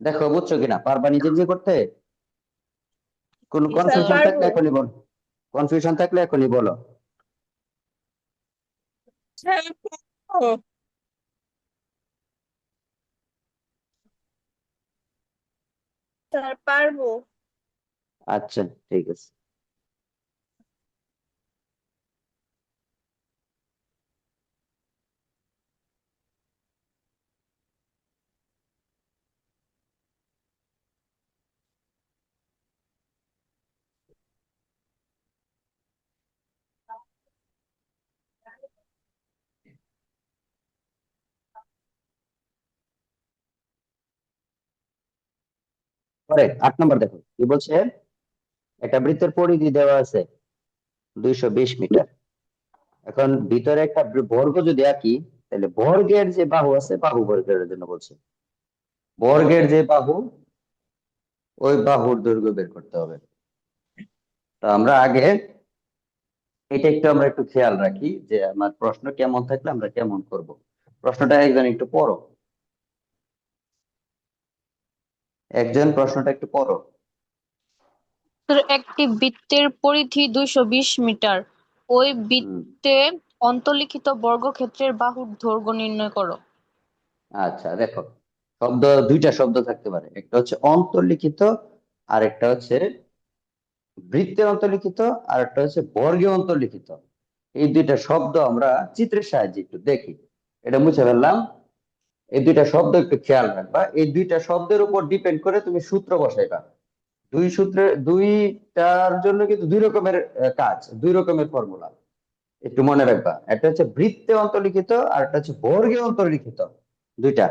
দেখো বুঝছো কিনা, পারবা নিজে নিজে করতে? কোনো স্যার কনফিউশন থাকলে পারবো। এখনই বল, কনফিউশন থাকলে এখনই বলো। স্যার পারবো। স্যার পারবো। আচ্ছা ঠিক আছে। পরে 8 নম্বর দেখো কি বলছে, একটা বৃত্তের পরিধি দেওয়া আছে 220 মিটার। এখন ভিতরে একটা বর্গ যদি আঁকি, তাহলে বর্গের যে বাহু আছে, বাহু বর্গের জন্য বলছে, বর্গের যে বাহু, ওই বাহুর দৈর্ঘ্য বের করতে হবে। তো আমরা আগে এটা আমরা একটু খেয়াল রাখি যে আমার প্রশ্ন কেমন থাকলে আমরা কেমন করব। প্রশ্নটা একজন একটু পড়ো, একজন প্রশ্নটা একটু পড়ো। একটি বৃত্তের পরিধি 220 মিটার। ওই হুম, বৃত্তে অন্তর্লিখিত বর্গক্ষেত্রের বাহুর দৈর্ঘ্য নির্ণয় করো। আচ্ছা দেখো, দুইটা শব্দ থাকতে পারে, একটা হচ্ছে অন্তর্লিখিত, আর একটা হচ্ছে বৃত্তের অন্তর্লিখিত, আর একটা হচ্ছে বর্গে অন্তর্লিখিত। এই দুইটা শব্দ আমরা চিত্রের সাহায্যে একটু দেখি। এটা মুছে ফেললাম। এই দুইটা শব্দ একটু খেয়াল রাখবা, এই দুইটা শব্দের উপর ডিপেন্ড করে তুমি সূত্র বসাইবা। দুইটার জন্য কিন্তু দুই রকমের কাজ, দুই রকমের ফর্মুলা একটু মনে রাখবা। একটা হচ্ছে বৃত্তে অন্তর্লিখিত, আর একটা হচ্ছে বর্গে অন্তর্লিখিত, দুইটা।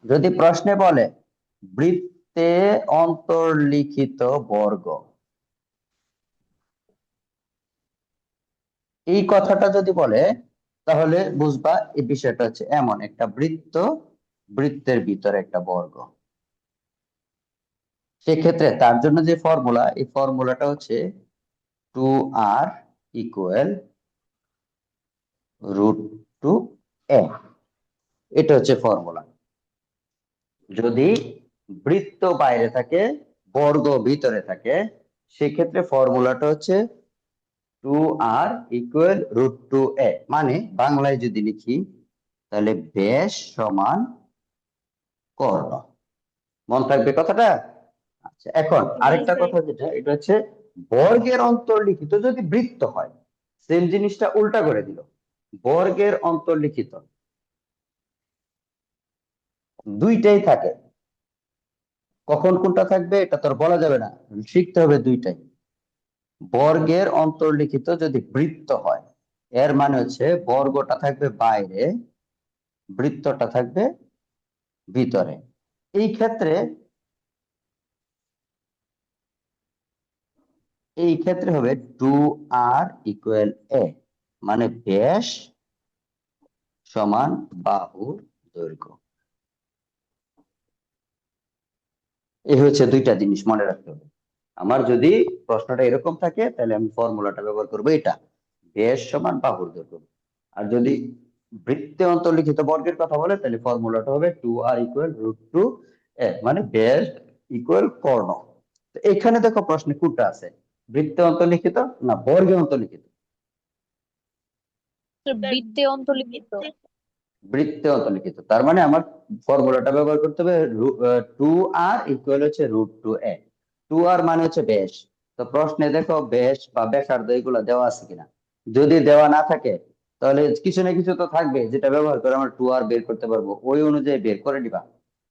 যদি প্রশ্নে বলে বৃত্তে অন্তর্লিখিত বর্গ, এই কথাটা যদি বলে, তাহলে বুঝবা এই বিষয়টা হচ্ছে এমন একটা বৃত্ত, বৃত্তের ভিতরে একটা বর্গ। সেক্ষেত্রে তার জন্য যে ফর্মুলা, এই ফর্মুলাটা হচ্ছে 2r ইকুয়াল √2a। এটা হচ্ছে ফর্মুলা। যদি বৃত্ত বাইরে থাকে, বর্গ ভিতরে থাকে, সেক্ষেত্রে ফর্মুলাটা হচ্ছে 2r ইকুয়াল √2a। মানে বাংলায় যদি লিখি, তাহলে ব্যাস সমান কর্ণ। মন থাকবে কথাটা? আচ্ছা, এখন জি আরেকটা স্যার। কথা, যেটা এটা হচ্ছে বর্গের অন্তর্লিখিত যদি বৃত্ত হয়, সেম জিনিসটা উল্টা করে দিল। বর্গের অন্তর্লিখিত দুইটাই থাকে, কখন কোনটা থাকবে এটা তোর বলা যাবে না, শিখতে হবে দুইটাই। বর্গের অন্তর্লিখিত যদি বৃত্ত হয়, এর মানে হচ্ছে বর্গটা থাকবে বাইরে, বৃত্তটা থাকবে ভিতরে। এই ক্ষেত্রে হবে 2r ইকুয়াল a, মানে ব্যাস সমান বাহুর দৈর্ঘ্য। এই হচ্ছে দুইটা জিনিস মনে রাখতে হবে। আমার যদি প্রশ্নটা এরকম থাকে, তাহলে আমি ফর্মুলাটা ব্যবহার করবো এটা, ব্যাস সমান বাহুর দৈর্ঘ্য। আর যদি বৃত্তে অন্তর্লিখিত বর্গের কথা বলে, তাহলে ফর্মুলাটা হবে 2r ইকুয়াল √2a, মানে ব্যাস ইকুয়াল কর্ণ। তো এখানে দেখো প্রশ্নে কোনটা আছে, বৃত্তে অন্তর্লিখিত না বর্গে অন্তর্লিখিত? স্যার বৃত্তে অন্তর্লিখিত। বৃত্তে বৃত্তে অন্তর্লিখিত, তার মানে আমার ফর্মুলাটা ব্যবহার করতে হবে। 2r ইকুয়াল হচ্ছে √2a। 2r মানে হচ্ছে ব্যাস। তো প্রশ্নে দেখো ব্যাস বা ব্যাসার্ধ এগুলো দেওয়া আছে কিনা। যদি দেওয়া না থাকে তাহলে কিছু না কিছু তো থাকবে যেটা ব্যবহার করে আমরা 2r বের করতে পারবো, ওই অনুযায়ী বের করে নিবা।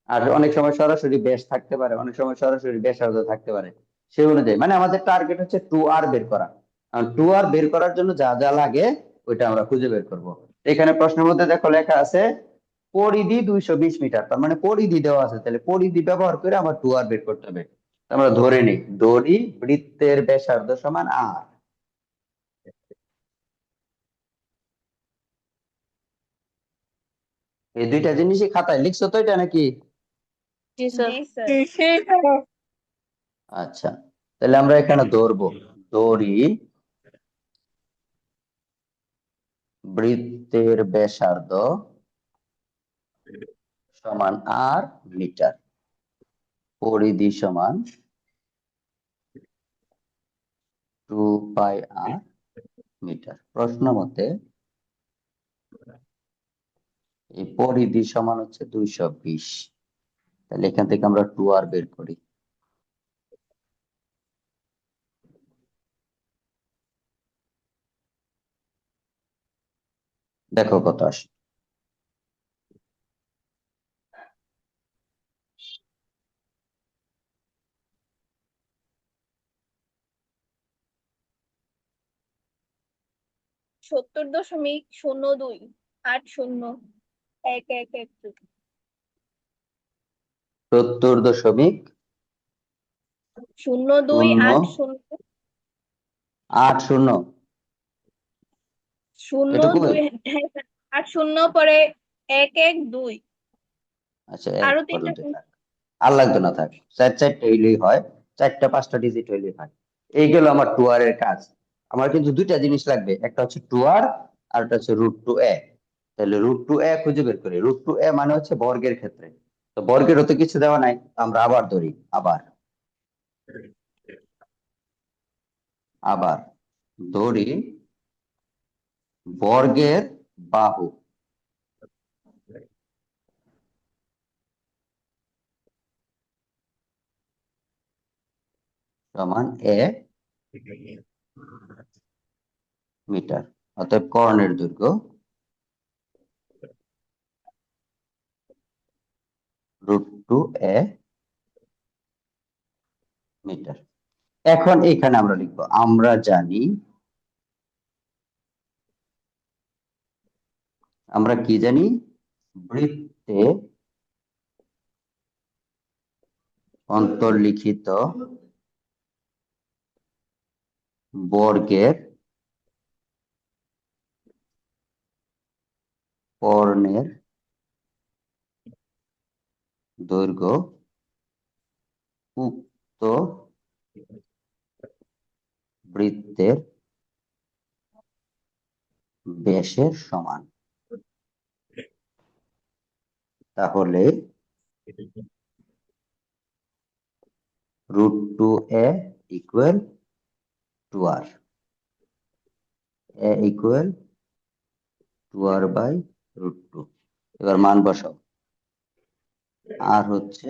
আর অনেক সময় সরাসরি ব্যাস থাকতে পারে, অনেক সময় সরাসরি ব্যাসার্ধ থাকতে পারে, সেই অনুযায়ী মানে আমাদের টার্গেট হচ্ছে 2r বের করা। আর 2r বের করার জন্য যা যা লাগে ওইটা আমরা খুঁজে বের করব। এখানে প্রশ্নের মধ্যে দেখো লেখা আছে পরিধি 220 মিটার, তার মানে পরিধি দেওয়া আছে, তাহলে পরিধি ব্যবহার করে আমার 2r বের করতে হবে। আমরা ধরে নিই দড়ি বৃত্তের ব্যাসার্ধ সমান r। এই দুইটা জিনিসই খাতায় লিখছো তো, এটা নাকি? জি স্যার। জি স্যার। আচ্ছা, তাহলে আমরা এখানে ধরবো দড়ি বৃত্তের ব্যাসার্ধ সমান r মিটার, পরিধি সমান 2πr মিটার। প্রশ্ন মতে এই পরিধি সমান হচ্ছে 220, তাহলে এখান থেকে আমরা 2r বের করি। দেখো কত আসে। সত্তর দশমিক শূন্য দুই আট শূন্য এক এক এক দুই। 70.0 শূন্য দুই আট শূন্য 80 শূন্য এটুকুই। দুই, হ্যাঁ স্যার, আট শূন্য পরে এক এক দুই। আচ্ছা, এক আরো তিনটা পর্যন্ত থাক, আর লাগতো না, থাক। চারটা হইলেই হয়, চারটা পাঁচটা ডিজিট হইলেই হয়। এই গেল আমার টুয়ার এর কাজ। আমার কিন্তু দুইটা জিনিস লাগবে, একটা হচ্ছে টুয়ার আর একটা হচ্ছে √2a। তাহলে √2a খুঁজে বের করি। √2a মানে হচ্ছে বর্গের ক্ষেত্রে, তো বর্গের তো কিছু দেওয়া নাই, আমরা আবার ধরি। আবার আবার ধরি বর্গের বাহু সমান a মিটার। অতএব কর্ণের দৈর্ঘ্য √2a মিটার। এখন এখানে আমরা লিখবো, আমরা জানি, আমরা কি জানি, বৃত্তে অন্তর্লিখিত বর্গের কর্ণের দৈর্ঘ্য উক্ত বৃত্তের ব্যাসের সমান। তাহলে √2a equal 2r, a equal 2r/√2। এবার মান বসাও। আর হচ্ছে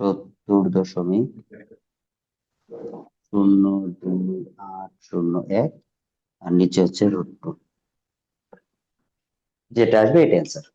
70.02801, আর নিচে হচ্ছে √2, যেটা আসবে এটা অ্যান্সার।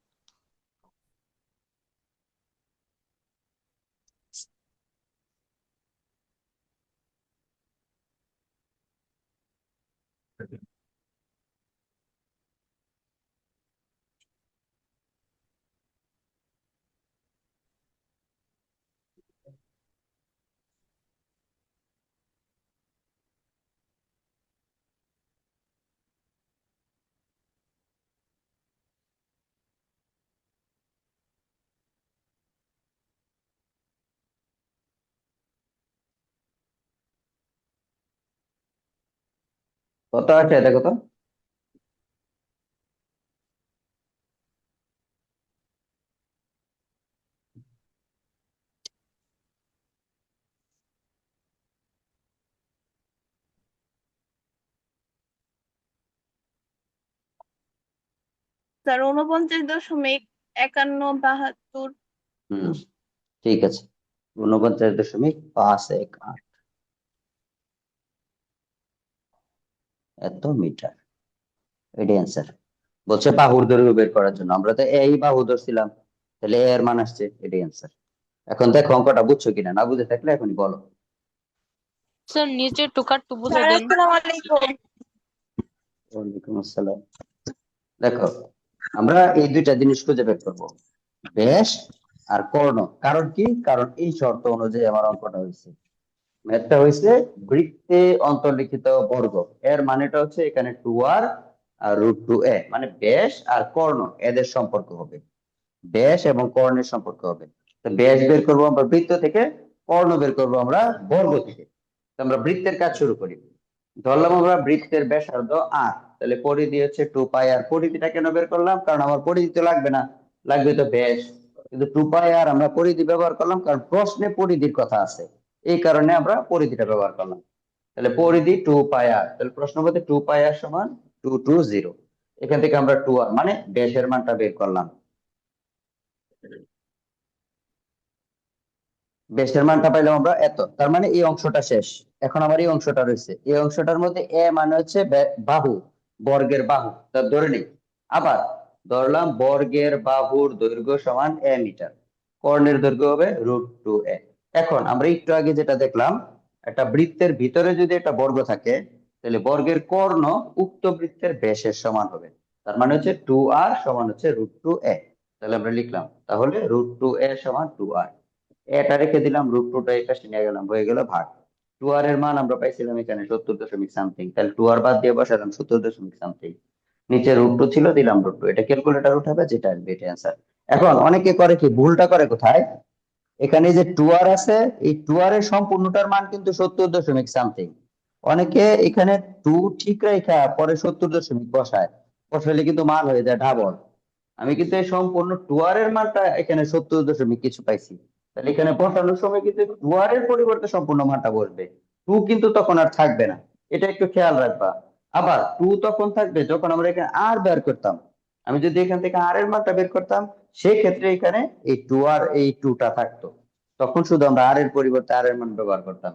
কত আছে দেখো তো। স্যার 49.5172। হুম, ঠিক আছে, 49.518 এত মিটার, এটাই অ্যান্সার। বলছে বাহুর দৈর্ঘ্য বের করার জন্য, আমরা তো এই বাহু ধরছিলাম, তাহলে এর মান আসছে, এটাই অ্যান্সার। এখন দেখো অঙ্কটা বুঝছো কিনা, না বুঝে থাকলে এখনই বলো। স্যার নিচের টুকারটু বুঝে স্যার দেন। আসসালামু আলাইকুম। ওয়ালাইকুম আসসালাম। দেখো, আমরা এই দুইটা জিনিস খুঁজে বের করবো, ব্যাস আর কর্ণ। কারণ কি, কারণ এই শর্ত অনুযায়ী আমার অঙ্কটা হয়েছে। ম্যাথটা হয়েছে বৃত্তে অন্তর্লিখিত বর্গ, এর মানেটা হচ্ছে এখানে 2r আর √2a, মানে ব্যাস আর কর্ণ এদের সম্পর্ক হবে, ব্যাস এবং কর্ণের সম্পর্ক হবে। তো ব্যাস বের করবো আমরা বৃত্ত থেকে, কর্ণ বের করবো আমরা বর্গ থেকে। তো আমরা বৃত্তের কাজ শুরু করি। ধরলাম আমরা বৃত্তের ব্যাসার্ধ r, তাহলে পরিধি হচ্ছে 2πr। পরিধিটা কেন বের করলাম, কারণ আমার পরিধি তো লাগবে না, লাগবে তো ব্যাস। কিন্তু 2πr আমরা পরিধি ব্যবহার করলাম কারণ প্রশ্নে পরিধির কথা আছে, এই কারণে আমরা পরিধিটা ব্যবহার করলাম। তাহলে পরিধি 2πr, তাহলে প্রশ্ন বলতে 2πr সমান 220। এখান থেকে আমরা 2r মানে ব্যাসের মানটা বের করলাম। ব্যাসের মানটা পাইলাম আমরা এত, তার মানে এই অংশটা শেষ। এখন আমার এই অংশটা রয়েছে, এই অংশটার মধ্যে এ মানে হচ্ছে বাহু, বর্গের বাহু, তা ধরে নিই। আবার ধরলাম বর্গের বাহুর দৈর্ঘ্য সমান এ মিটার, কর্ণের দৈর্ঘ্য হবে √2a। এখন আমরা একটু আগে যেটা দেখলাম, একটা বৃত্তের ভিতরে যদি একটা বর্গ থাকে, তাহলে বর্গের কর্ণ উক্ত বৃত্তের ব্যাসের সমান হবে। তার মানে হচ্ছে 2r সমান হচ্ছে √2a। তাহলে আমরা লিখলাম, তাহলে √2a সমান 2r। এটা রেখে দিলাম, √2টা এই পাশে নিয়ে গেলাম, হয়ে গেল ভাগ। 2r এর মান আমরা পাইছিলাম এখানে 70.সামথিং, তাহলে 2r বাদ দিয়ে বসালাম 70.সামথিং। নিচে √2 ছিল, দিলাম √2, এটা ক্যালকুলেটর উঠাবে, যেটা আসবে এটা অ্যান্সার। এখন অনেকে করে কি, ভুলটা করে কোথায়, এখানে যে 2r আছে, এই 2r এর সম্পূর্ণটার মান কিন্তু 70.সামথিং। অনেকে এখানে 2 ঠিক রেখা পরে 70 বসায়, বসালে কিন্তু মান হয়ে যায় ডাবল। আমি কিন্তু এই সম্পূর্ণ 2r এর মানটা এখানে 70 কিছু পাইছি, তাহলে এখানে বসানোর সময় কিন্তু 2r এর পরিবর্তে সম্পূর্ণ মানটা বসবে, 2 কিন্তু তখন আর থাকবে না, এটা একটু খেয়াল রাখবা। আবার 2 তখন থাকবে যখন আমরা এখানে আর বের করতাম। আমি যদি এখান থেকে আর এর মানটা বের করতাম, সেক্ষেত্রে এখানে এই 2r, এই 2টা থাকতো, তখন শুধু আমরা আর এর পরিবর্তে আর এর মান ব্যবহার করতাম।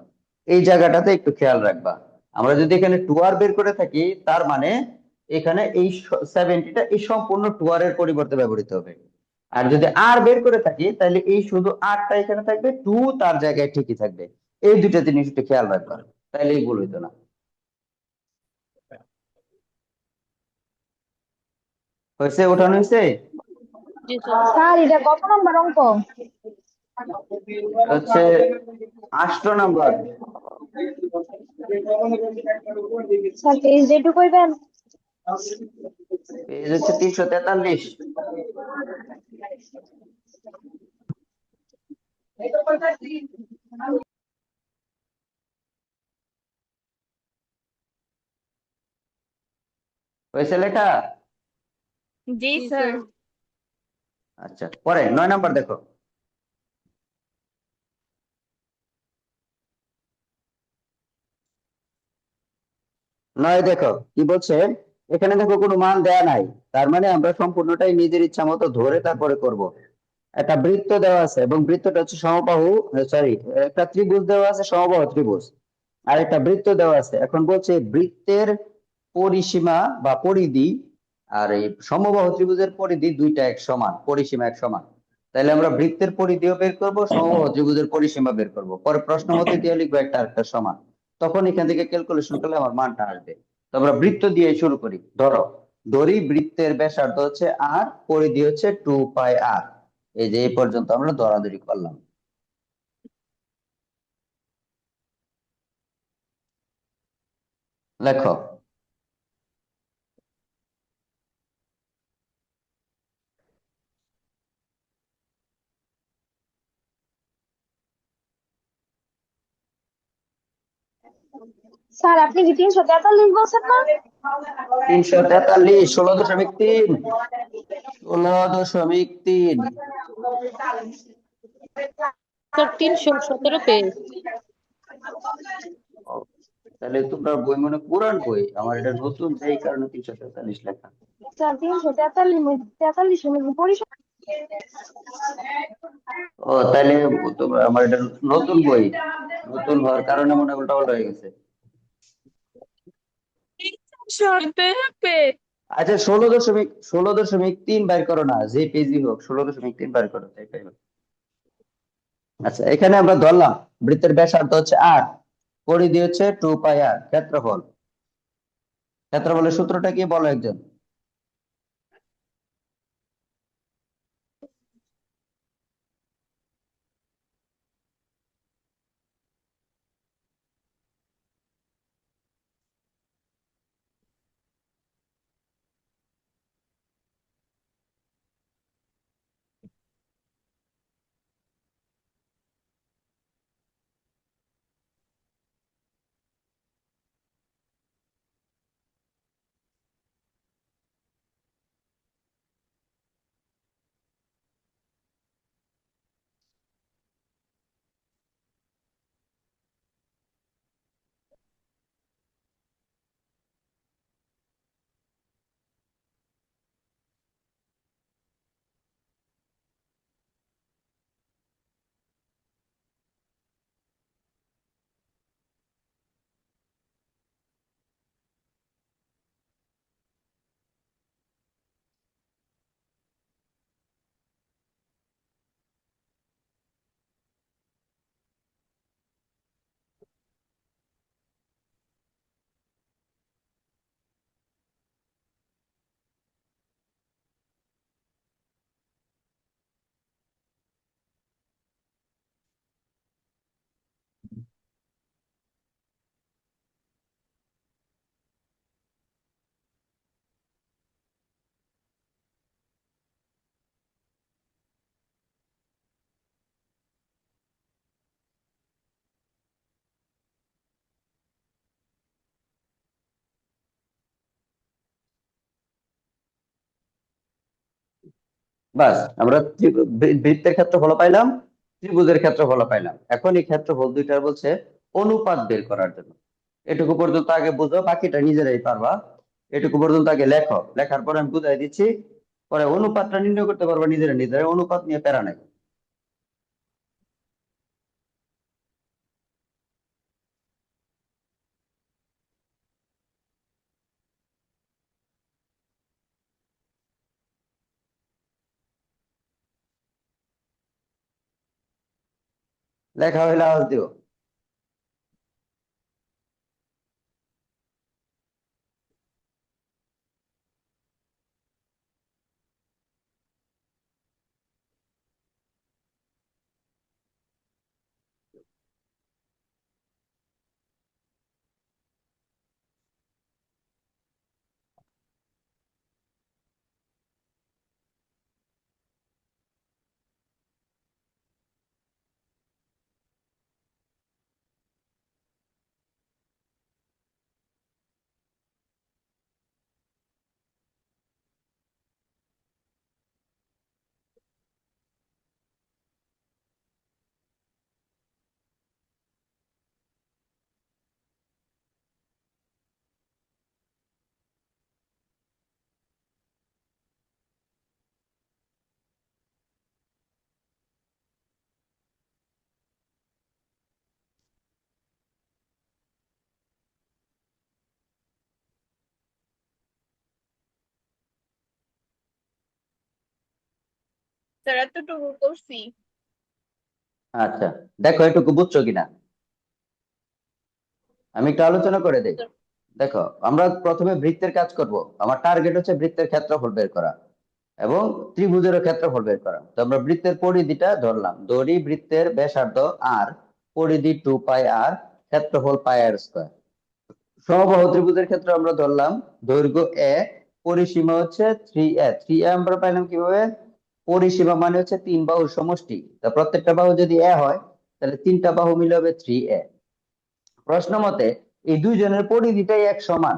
এই জায়গাটাতে একটু খেয়াল রাখবা। আমরা যদি এখানে 2r বের করে থাকি, তার মানে এখানে এই 70টা এই সম্পূর্ণ 2r এর পরিবর্তে ব্যবহৃত হবে। আর যদি আর বের করে থাকি, তাহলে এই শুধু আরটা এখানে থাকবে, 2 তার জায়গায় ঠিকই থাকবে। এই দুইটা জিনিস একটু খেয়াল রাখবা, তাহলেই ভুল হইতো না। হয়েছে, ওঠানো হয়েছে। জি স্যার। স্যার এটা কত নম্বর অঙ্ক? হচ্ছে 8 নাম্বার। স্যার পেজ যেটু কইবেন। পেজ হচ্ছে 343। হয়েছে লেখা? জি জি স্যার। স্যার। আচ্ছা, পরে 9 নাম্বার দেখো। 9 দেখো কি বলছে, এখানে দেখো কোনো মান দেয়া নাই, তার মানে আমরা সম্পূর্ণটাই নিজের ইচ্ছা মতো ধরে তারপরে করব। একটা বৃত্ত দেওয়া আছে এবং বৃত্তটা হচ্ছে সমবাহু, সরি, একটা ত্রিভুজ দেওয়া আছে, সমবাহু ত্রিভুজ। আর একটা বৃত্ত দেওয়া আছে। এখন বলছে বৃত্তের পরিসীমা বা পরিধি আর এই সমবাহু ত্রিভুজের পরিধি দুইটা এক সমান, পরিসীমা এক সমান। তাহলে আমরা বৃত্তের পরিধিও বের করব, সমবাহু ত্রিভুজের পরিসীমা বের করব, পরে প্রশ্ন মতে দিয়ে লিখবো একটা আরেকটা সমান। তখন এখান থেকে ক্যালকুলেশন করলে আমার মানটা আসবে। তো আমরা বৃত্ত দিয়ে শুরু করি। ধরি বৃত্তের ব্যাসার্ধ হচ্ছে আর, পরিধি হচ্ছে 2πr। এই যে এই পর্যন্ত আমরা দরাদরি করলাম। লেখো। স্যার আপনি কি 343 বলছেন না? 343, 16.3, 16.3। Sir 317 page. তাহলে তোমরা বই মনে পুরান বই, আমার এটা নতুন, এই কারণে 343 লেখা। স্যার 343 পরিশোধ। ও তাহলে তোমরা, আমার এটা নতুন বই, নতুন হওয়ার কারণে মনে হয় উল্টা পাল্টা হয়ে গেছে। আচ্ছা 16.3 বাইর করো না, যে পেজই হোক 16.3 বাইর করো, তাই পাইবে। আচ্ছা এখানে আমরা ধরলাম বৃত্তের ব্যাসার্ধ হচ্ছে 8, পরিধি হচ্ছে 2πr, ক্ষেত্রফলের সূত্রটা কি বলো একজন? বাস, আমরা বৃত্তের ক্ষেত্রফল পাইলাম, ত্রিভুজের ক্ষেত্রফল পাইলাম। এখন এই ক্ষেত্রফল দুইটার বলছে অনুপাত বের করার জন্য। এটুকু পর্যন্ত আগে বুঝো, বাকিটা নিজেরাই পারবা। এটুকু পর্যন্ত আগে লেখো, লেখার পরে আমি বুঝাই দিচ্ছি, পরে অনুপাতটা নির্ণয় করতে পারবা নিজেরা নিজেরা, অনুপাত নিয়ে প্যারা নাই। লেখা হইলে আওয়াজ দিও। স্যার এতটুকু করছি। আচ্ছা দেখো এটুকু বুঝছো কিনা, আমি একটু আলোচনা করে দেই। দেখো আমরা প্রথমে বৃত্তের কাজ করব, আমার টার্গেট হচ্ছে বৃত্তের ক্ষেত্রফল বের করা এবং ত্রিভুজেরও ক্ষেত্রফল বের করা। তো আমরা বৃত্তের পরিধিটা ধরলাম, ধরি বৃত্তের ব্যাসার্ধ আর, পরিধি 2πr, ক্ষেত্রফল πr²। সমবাহু ত্রিভুজের ক্ষেত্রে আমরা ধরলাম দৈর্ঘ্য a, পরিসীমা হচ্ছে 3a। 3a আমরা পাইলাম কিভাবে? পরিসীমা মানে হচ্ছে তিন বাহুর সমষ্টি, তা প্রত্যেকটা বাহু যদি a হয় তাহলে তিনটা বাহু মিলে হবে 3a। প্রশ্ন মতে এই দুইজনের পরিধিটাই এক সমান,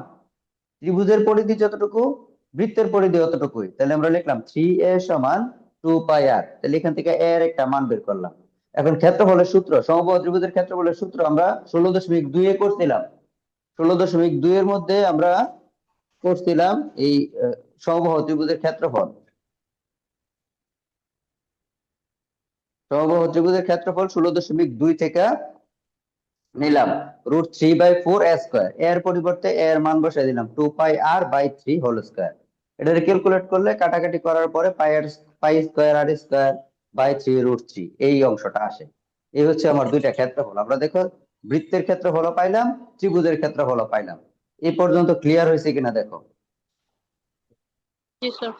ত্রিভুজের পরিধি যতটুকু বৃত্তের পরিধি অতটুকুই, তাহলে আমরা লিখলাম 3a সমান 2πr। তাহলে এখান থেকে a এর একটা মান বের করলাম। এখন ক্ষেত্রফলের সূত্র, সমবাহু ত্রিভুজের ক্ষেত্রফলের সূত্র আমরা 16.2 এ করছিলাম। 16.2 এর মধ্যে আমরা করছিলাম এই সমবাহু ত্রিভুজের ক্ষেত্রফল। সমবাহু ত্রিভুজের ক্ষেত্রফল 16.2 থেকে নিলাম √3/4 a²। এর পরিবর্তে a এর মান বসাই দিলাম 2πr/3 হোল স্কয়ার। এটা ক্যালকুলেট করলে কাটাকাটি করার পরে π² এই অংশটা আসে। এই হচ্ছে আমার দুইটা ক্ষেত্রফল। আমরা দেখো বৃত্তের ক্ষেত্রফল পাইলাম, ত্রিভুজের ক্ষেত্রফল পাইলাম। এই পর্যন্ত ক্লিয়ার হয়েছে কিনা দেখো। জি স্যার।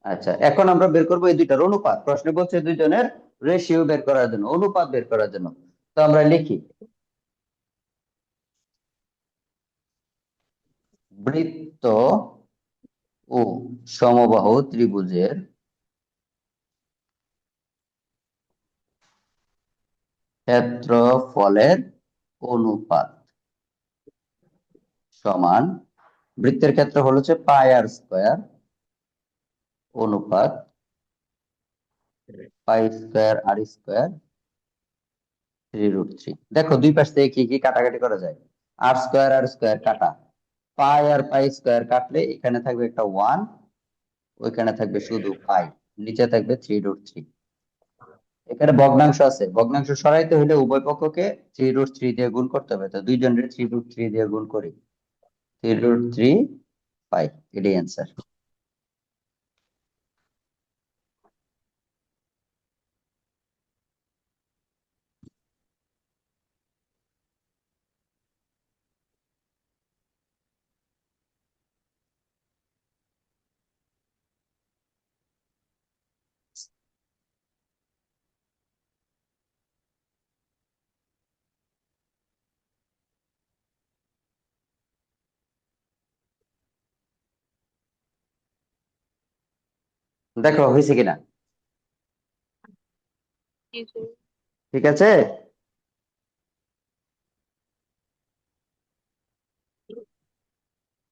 আচ্ছা, এখন আমরা বের করবো এই দুইটার অনুপাত। প্রশ্নে বলছে দুইজনের রেশিও বের করার জন্য, অনুপাত বের করার জন্য। তো আমরা লিখি বৃত্ত ও সমবাহু ত্রিভুজের ক্ষেত্রফলের অনুপাত সমান, বৃত্তের ক্ষেত্রফল হচ্ছে πr² অনুপাত π²r², 3√3। দেখো দুই পাশ থেকে কি কি কাটাকাটি করা যায়। r² কাটা, পাই আর π² কাটলে এখানে থাকবে একটা 1, ওইখানে থাকবে শুধু পাই, নিচে থাকবে 3√3। এখানে ভগ্নাংশ আছে, ভগ্নাংশ সরাইতে হলে উভয় পক্ষকে 3√3 দিয়ে গুণ করতে হবে। তো দুইজনের 3√3 দিয়ে গুণ করি, 3√3 পাই, এটাই অ্যান্সার। দেখো হয়েছে কিনা, জি স্যার। ঠিক আছে।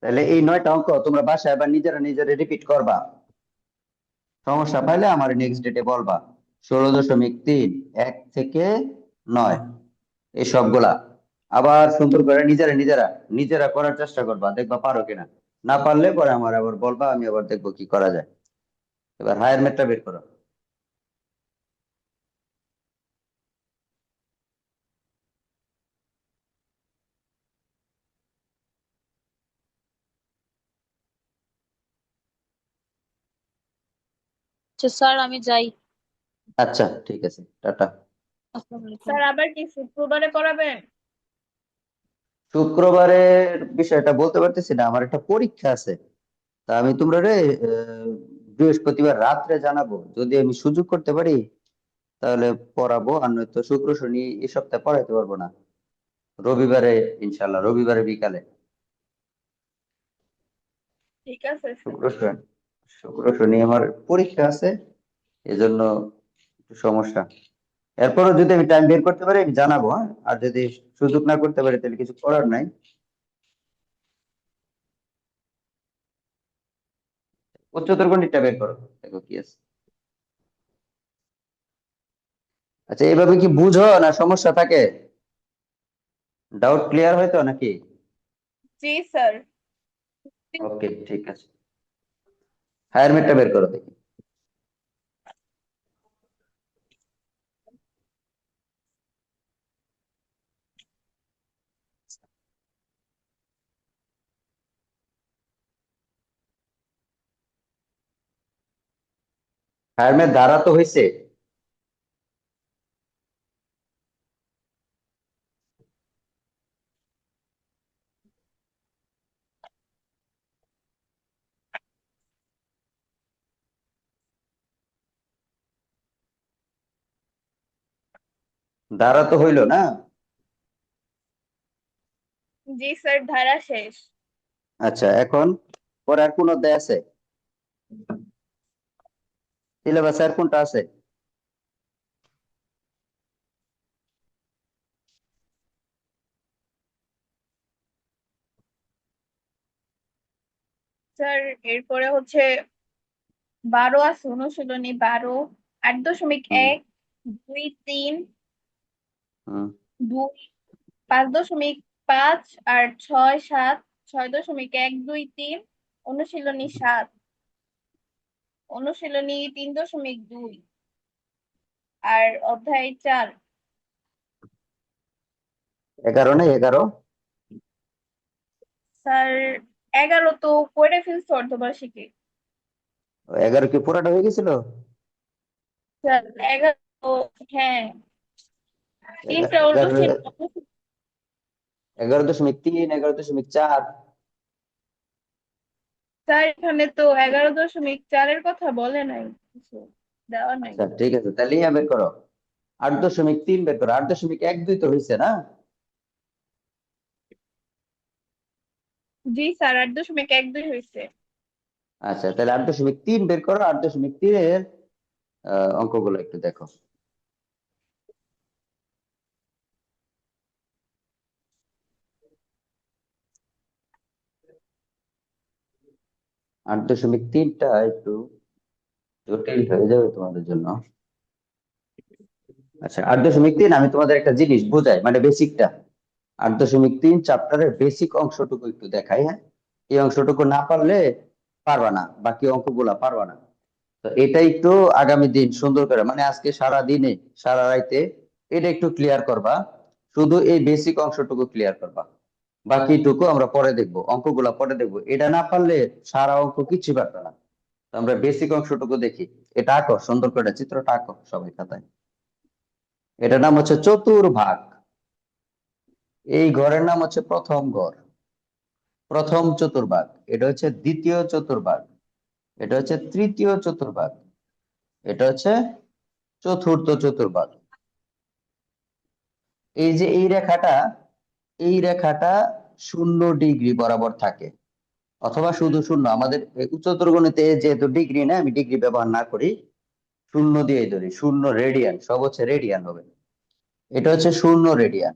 তাহলে এই 9টা অঙ্ক তোমরা বাসায় আবার নিজেরা নিজেরা রিপিট করবা। সমস্যা পাইলে আমার নেক্সট ডেটে বলবা। 16.3, 1 থেকে 9, এই সবগুলা আবার সুন্দর করে নিজেরা নিজেরা নিজেরা করার চেষ্টা করবা, দেখবা পারো কিনা। না পারলে পরে আমার আবার বলবা, আমি আবার দেখবো কি করা যায়। এবার হায়ার ম্যাথটা বের করো। আচ্ছা স্যার, আমি যাই। আচ্ছা ঠিক আছে, টাটা। আসসালামু আলাইকুম। স্যার আবার কি শুক্রবারে পড়াবেন? শুক্রবারের বিষয়টা বলতে পারতেছি না, আমার একটা পরীক্ষা আছে। তা আমি তোমরা রে বৃহস্পতিবার রাত্রে জানাবো, যদি আমি সুযোগ করতে পারি তাহলে পড়াবো, আর নয়তো শুক্র শনি এই সপ্তাহে পড়াইতে পারবো না। রবিবারে, ইনশাল্লাহ রবিবারে বিকালে। ঠিক আছে স্যার। শুক্র শনি আমার পরীক্ষা আছে, এজন্য একটু সমস্যা। এরপরও যদি আমি টাইম বের করতে পারি আমি জানাবো, হ্যাঁ। আর যদি সুযোগ না করতে পারি তাহলে কিছু করার নাই। উচ্চতর গণিতটা বের করো, দেখো কি আছে। আচ্ছা, এইভাবে কি বুঝো না সমস্যা থাকে? ডাউট ক্লিয়ার হয় তো নাকি? জি স্যার। ওকে ঠিক আছে, হায়ার ম্যাথটা বের করো দেখি। হায়ার ম্যাথ ধারা তো হয়েছে। ধারা তো হইলো না। জি স্যার, ধারা শেষ। আচ্ছা, এখন পরে আর কোন অধ্যায় আছে সিলেবাসে, আর কোনটা আছে? স্যার এরপরে হচ্ছে 12 আছে, অনুশীলনী 12, 8.1, হুম 2, 3, হুম 2, 5.1, 5 আর 6 7 6.123 অনুশীলনী 7 অনুশীলনী 3.2 আর অধ্যায় 4 11 না 11? স্যার 11 তো করে ফেলছে অর্ধবার্ষিকী 11 কি পুরাটা হয়ে গেছিল? স্যার 11 হ্যাঁ 3টা 11 অনুশীলনী 11.3 11.4? স্যার এখানে তো 11.4 এর কথা বলে নাই, কিছু দেওয়া নাই। আচ্ছা ঠিক আছে, তাহলে ইয়া বের করো, 8.3 বের করো। 8.12 তো হয়েছে না? জি স্যার 8.12 হয়েছে। আচ্ছা তাহলে 8.3 বের করো। 8.3 এর অঙ্কগুলো একটু দেখো। আট দশমিক তিনটা একটু জটিল হয়ে যাবে তোমাদের জন্য। আচ্ছা 8.3 আমি তোমাদের একটা জিনিস বোঝাই, মানে বেসিকটা। 8.3 চ্যাপ্টারের বেসিক অংশটুকু একটু দেখাই, হ্যাঁ? এই অংশটুকু না পারলে পারবা না, বাকি অঙ্কগুলা পারবা না। তো এটা একটু আগামী দিন সুন্দর করে, মানে আজকে সারা দিনে সারা রাইতে এটা একটু ক্লিয়ার করবা। শুধু এই বেসিক অংশটুকু ক্লিয়ার করবা, বাকিটুকু আমরা পরে দেখবো, অঙ্কগুলা পরে দেখবো। এটা না পারলে সারা অঙ্ক কিছু পারবে না। তো আমরা বেসিক অংশটুকু দেখি। এটা আঁকো, সুন্দর করে চিত্রটা আঁকো সবাই খাতায়। এটার নাম হচ্ছে চতুর্ভাগ। এই ঘরের নাম হচ্ছে প্রথম ঘর, প্রথম চতুর্ভাগ। এটা হচ্ছে দ্বিতীয় চতুর্ভাগ, এটা হচ্ছে তৃতীয় চতুর্ভাগ, এটা হচ্ছে চতুর্থ চতুর্ভাগ। এই যে এই রেখাটা 0 ডিগ্রি বরাবর থাকে, অথবা শুধু শূন্য। আমাদের উচ্চতর গণিতে যেহেতু ডিগ্রি না, আমি ডিগ্রি ব্যবহার না করি, শূন্য দিয়ে ধরি। 0 রেডিয়ান, সব হচ্ছে রেডিয়ান হবে। এটা হচ্ছে 0 রেডিয়ান।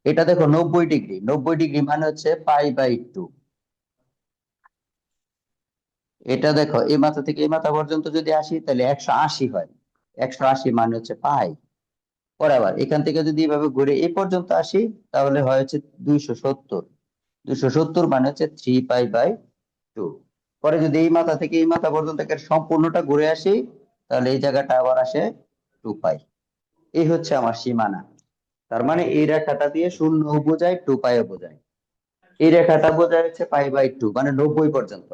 এটা দেখো 90 ডিগ্রি, 90 ডিগ্রি মানে হচ্ছে π/2। এটা দেখো এই মাথা থেকে এই মাথা পর্যন্ত যদি আসি তাহলে 180 হয়। 180 মানে হচ্ছে পাই। পরে আবার এখান থেকে যদি এভাবে ঘুরে এই পর্যন্ত আসি তাহলে হয় হচ্ছে 270। 270 মানে হচ্ছে 3π/2। পরে যদি এই মাথা থেকে এই মাথা পর্যন্ত সম্পূর্ণটা ঘুরে আসি তাহলে এই জায়গাটা আবার আসে 2π। এই হচ্ছে আমার সীমানা। তার মানে এই রেখাটা দিয়ে 0 বোঝায়, 2π বোঝায়। এই রেখাটা বোঝায় হচ্ছে π/2 মানে 90 পর্যন্ত।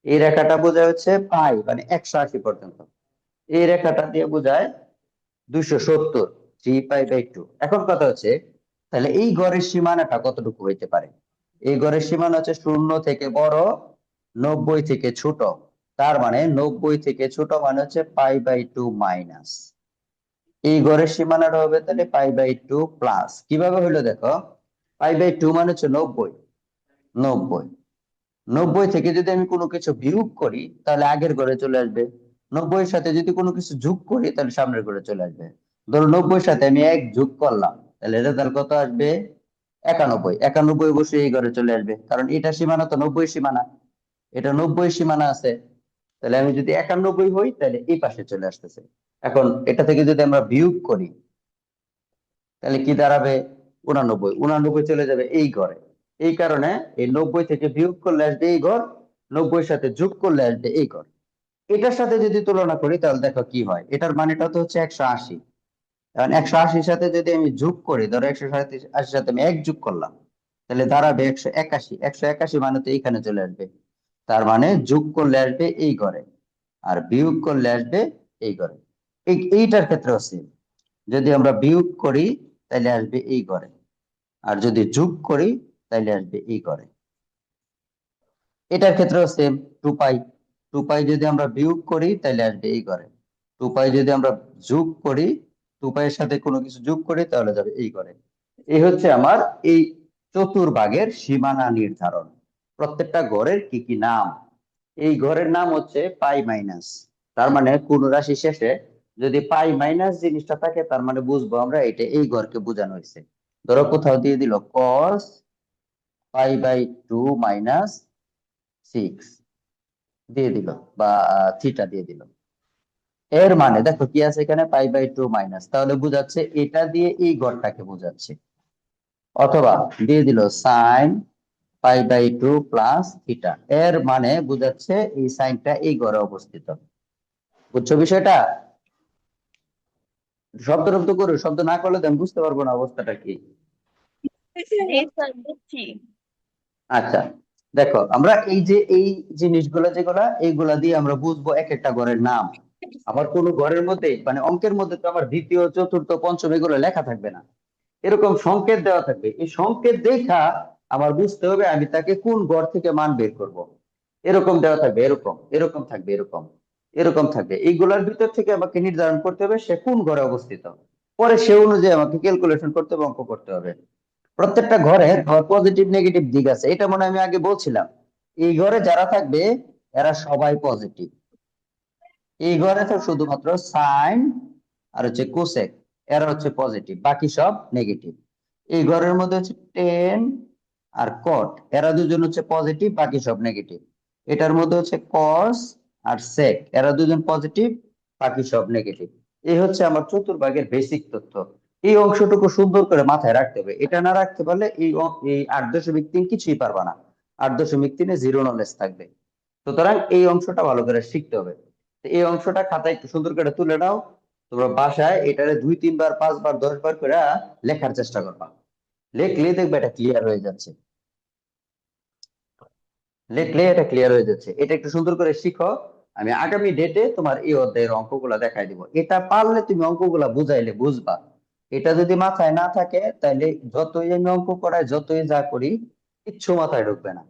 এই রেখাটা বোঝায় হচ্ছে পাই মানে 180 পর্যন্ত। এই রেখাটা দিয়ে বোঝায় 270, 3π/2। এখন কথা হচ্ছে তাহলে এই গড়ের সীমানাটা কতটুকু হইতে পারে? এই গড়ের সীমানা হচ্ছে 0 থেকে বড়, 90 থেকে ছোট। তার মানে 90 থেকে ছোট মানে হচ্ছে π/2 মাইনাস। এই গড়ের সীমানাটা হবে তাহলে π/2 প্লাস। কিভাবে হইলো দেখো, π/2 মানে হচ্ছে 90। 90 90 থেকে যদি আমি কোনো কিছু বিয়োগ করি তাহলে আগের ঘরে চলে আসবে। 90 এর সাথে যদি কোনো কিছু যোগ করি তাহলে সামনের ঘরে চলে আসবে। ধরো 90 এর সাথে আমি 1 যোগ করলাম, তাহলে রেজাল্ট কত আসবে? 91। 91 অবশ্যই এই ঘরে চলে আসবে, কারণ এটা সীমানা তো 90 সীমানা, এটা 90 সীমানা আছে। তাহলে আমি যদি 91 হই তাহলে এই পাশে চলে আসতেছে। এখন এটা থেকে যদি আমরা বিয়োগ করি তাহলে কি দাঁড়াবে? 89। 89 চলে যাবে এই ঘরে। এই কারণে এই 90 থেকে বিয়োগ করলে আসবে এই ঘর, 90 এর সাথে যোগ করলে আসবে এই ঘর। এটার সাথে যদি তুলনা করি তাহলে দেখো কি হয়। এটার মানেটা তো হচ্ছে 180। কারণ 180 সাথে যদি আমি যোগ করি, ধরো 180 সাথে আমি 1 যোগ করলাম, তাহলে দাঁড়াবে 181। 181 মানে তো এইখানে চলে আসবে। তার মানে যোগ করলে আসবে এই ঘরে, আর বিয়োগ করলে আসবে এই ঘরে। এইটার ক্ষেত্রেও সেম, যদি আমরা বিয়োগ করি তাহলে আসবে এই ঘরে, আর যদি যোগ করি তাহলে আসবে এই ঘরে। এটার ক্ষেত্রেও সেম, 2π। 2π যদি আমরা বিয়োগ করি তাহলে আসবে এই ঘরে। 2π যদি আমরা যোগ করি, 2π এর সাথে কোনো কিছু যোগ করি তাহলে যাবে এই ঘরে। এই হচ্ছে আমার এই চতুর্ভাগের সীমানা নির্ধারণ। প্রত্যেকটা ঘরের কি কি নাম? এই ঘরের নাম হচ্ছে পাই মাইনাস। তার মানে কোন রাশি শেষে যদি পাই মাইনাস জিনিসটা থাকে তার মানে বুঝবো আমরা এটা এই ঘরকে বোঝানো হয়েছে। ধরো কোথাও দিয়ে দিল cos π/2 মাইনাস 6 দিয়ে দিল, বা থিটা দিয়ে দিল। এর মানে দেখো কি আছে এখানে, π/2 মাইনাস, তাহলে বুঝাচ্ছে এটা দিয়ে এই ঘরটাকে বোঝাচ্ছে। অথবা দিয়ে দিল sine pi by 2 plus theta, এর মানে বোঝাচ্ছে এই সাইনটা এই ঘরে অবস্থিত। বুঝছো বিষয়টা? শব্দ শব্দ করো, শব্দ না করলে তো আমি বুঝতে পারবো না অবস্থাটা কি। জি স্যার বুঝছি। আচ্ছা, দেখো আমরা এই যে এই জিনিসগুলো যেগুলা এইগুলা দিয়ে আমরা বুঝবো এক একটা ঘরের নাম। আমার কোনো ঘরের মধ্যে মানে অঙ্কের মধ্যে তো আমার দ্বিতীয় চতুর্থ পঞ্চম এগুলো লেখা থাকবে না, এরকম সংকেত দেওয়া থাকবে। এই সংকেত দেখা আমার বুঝতে হবে আমি তাকে কোন ঘর থেকে মান বের করব। এরকম দেওয়া থাকবে, এরকম এরকম থাকবে, এরকম এরকম থাকবে। এইগুলোর ভিতর থেকে আমাকে নির্ধারণ করতে হবে সে কোন ঘরে অবস্থিত, পরে সে অনুযায়ী আমাকে ক্যালকুলেশন করতে হবে, অঙ্ক করতে হবে। প্রত্যেকটা ঘরের পজিটিভ নেগেটিভ দিক আছে, এটা মনে হয় আমি আগে বলছিলাম। এই ঘরে যারা থাকবে এরা সবাই পজিটিভ। এই ঘরে তো শুধুমাত্র সাইন আর হচ্ছে কোসেক, এরা হচ্ছে পজিটিভ, বাকি সব নেগেটিভ। এই ঘরের মধ্যে হচ্ছে টেন আর কট, এরা দুজন হচ্ছে পজিটিভ, বাকি সব নেগেটিভ। এটার মধ্যে হচ্ছে কস আর সেক, এরা দুজন পজিটিভ, বাকি সব নেগেটিভ। এই হচ্ছে আমার চতুর্ভাগের বেসিক তথ্য। এই অংশটুকু সুন্দর করে মাথায় রাখতে হবে, এটা না রাখতে পারলে এই 8.3 কিছুই পারবা না। 8.3 জিরো নলেজ থাকবে। সুতরাং এই অংশটা ভালো করে শিখতে হবে। তো এই অংশটা খাতায় একটু সুন্দর করে তুলে নাও। তোমরা বাসায় এটারে 2 3 বার 5 বার 10 বার করে লেখার চেষ্টা করবা। লেখলে দেখবে এটা ক্লিয়ার হয়ে যাচ্ছে, লেখলে এটা ক্লিয়ার হয়ে যাচ্ছে। এটা একটু সুন্দর করে শিখো। আমি আগামী ডেটে তোমার এই অধ্যায়ের অঙ্কগুলা দেখাই দিব। এটা পারলে তুমি অঙ্কগুলা বুঝাইলে বুঝবা। এটা যদি মাথায় না থাকে তাহলে যতই আমি অঙ্ক করাই যতই যা করি কিচ্ছু মাথায় ঢুকবে না।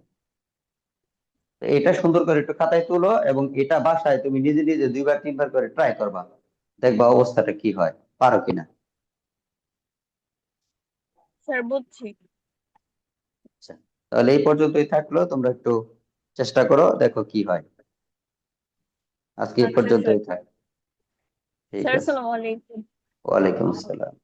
তো এটা সুন্দর করে একটু খাতায় তুলো এবং এটা বাসায় তুমি নিজে নিজে 2 বার 3 বার করে ট্রাই করবা, দেখবা অবস্থাটা কি হয়, পারো কিনা। স্যার বুঝছি। আচ্ছা, তাহলে এই পর্যন্তই থাকলো, তোমরা একটু চেষ্টা করো, দেখো কি হয়। আজকে এই আচ্ছা স্যার। পর্যন্তই থাক। ঠিক স্যার আছে, আসসালামু আলাইকুম। ওয়ালাইকুম আসসালাম।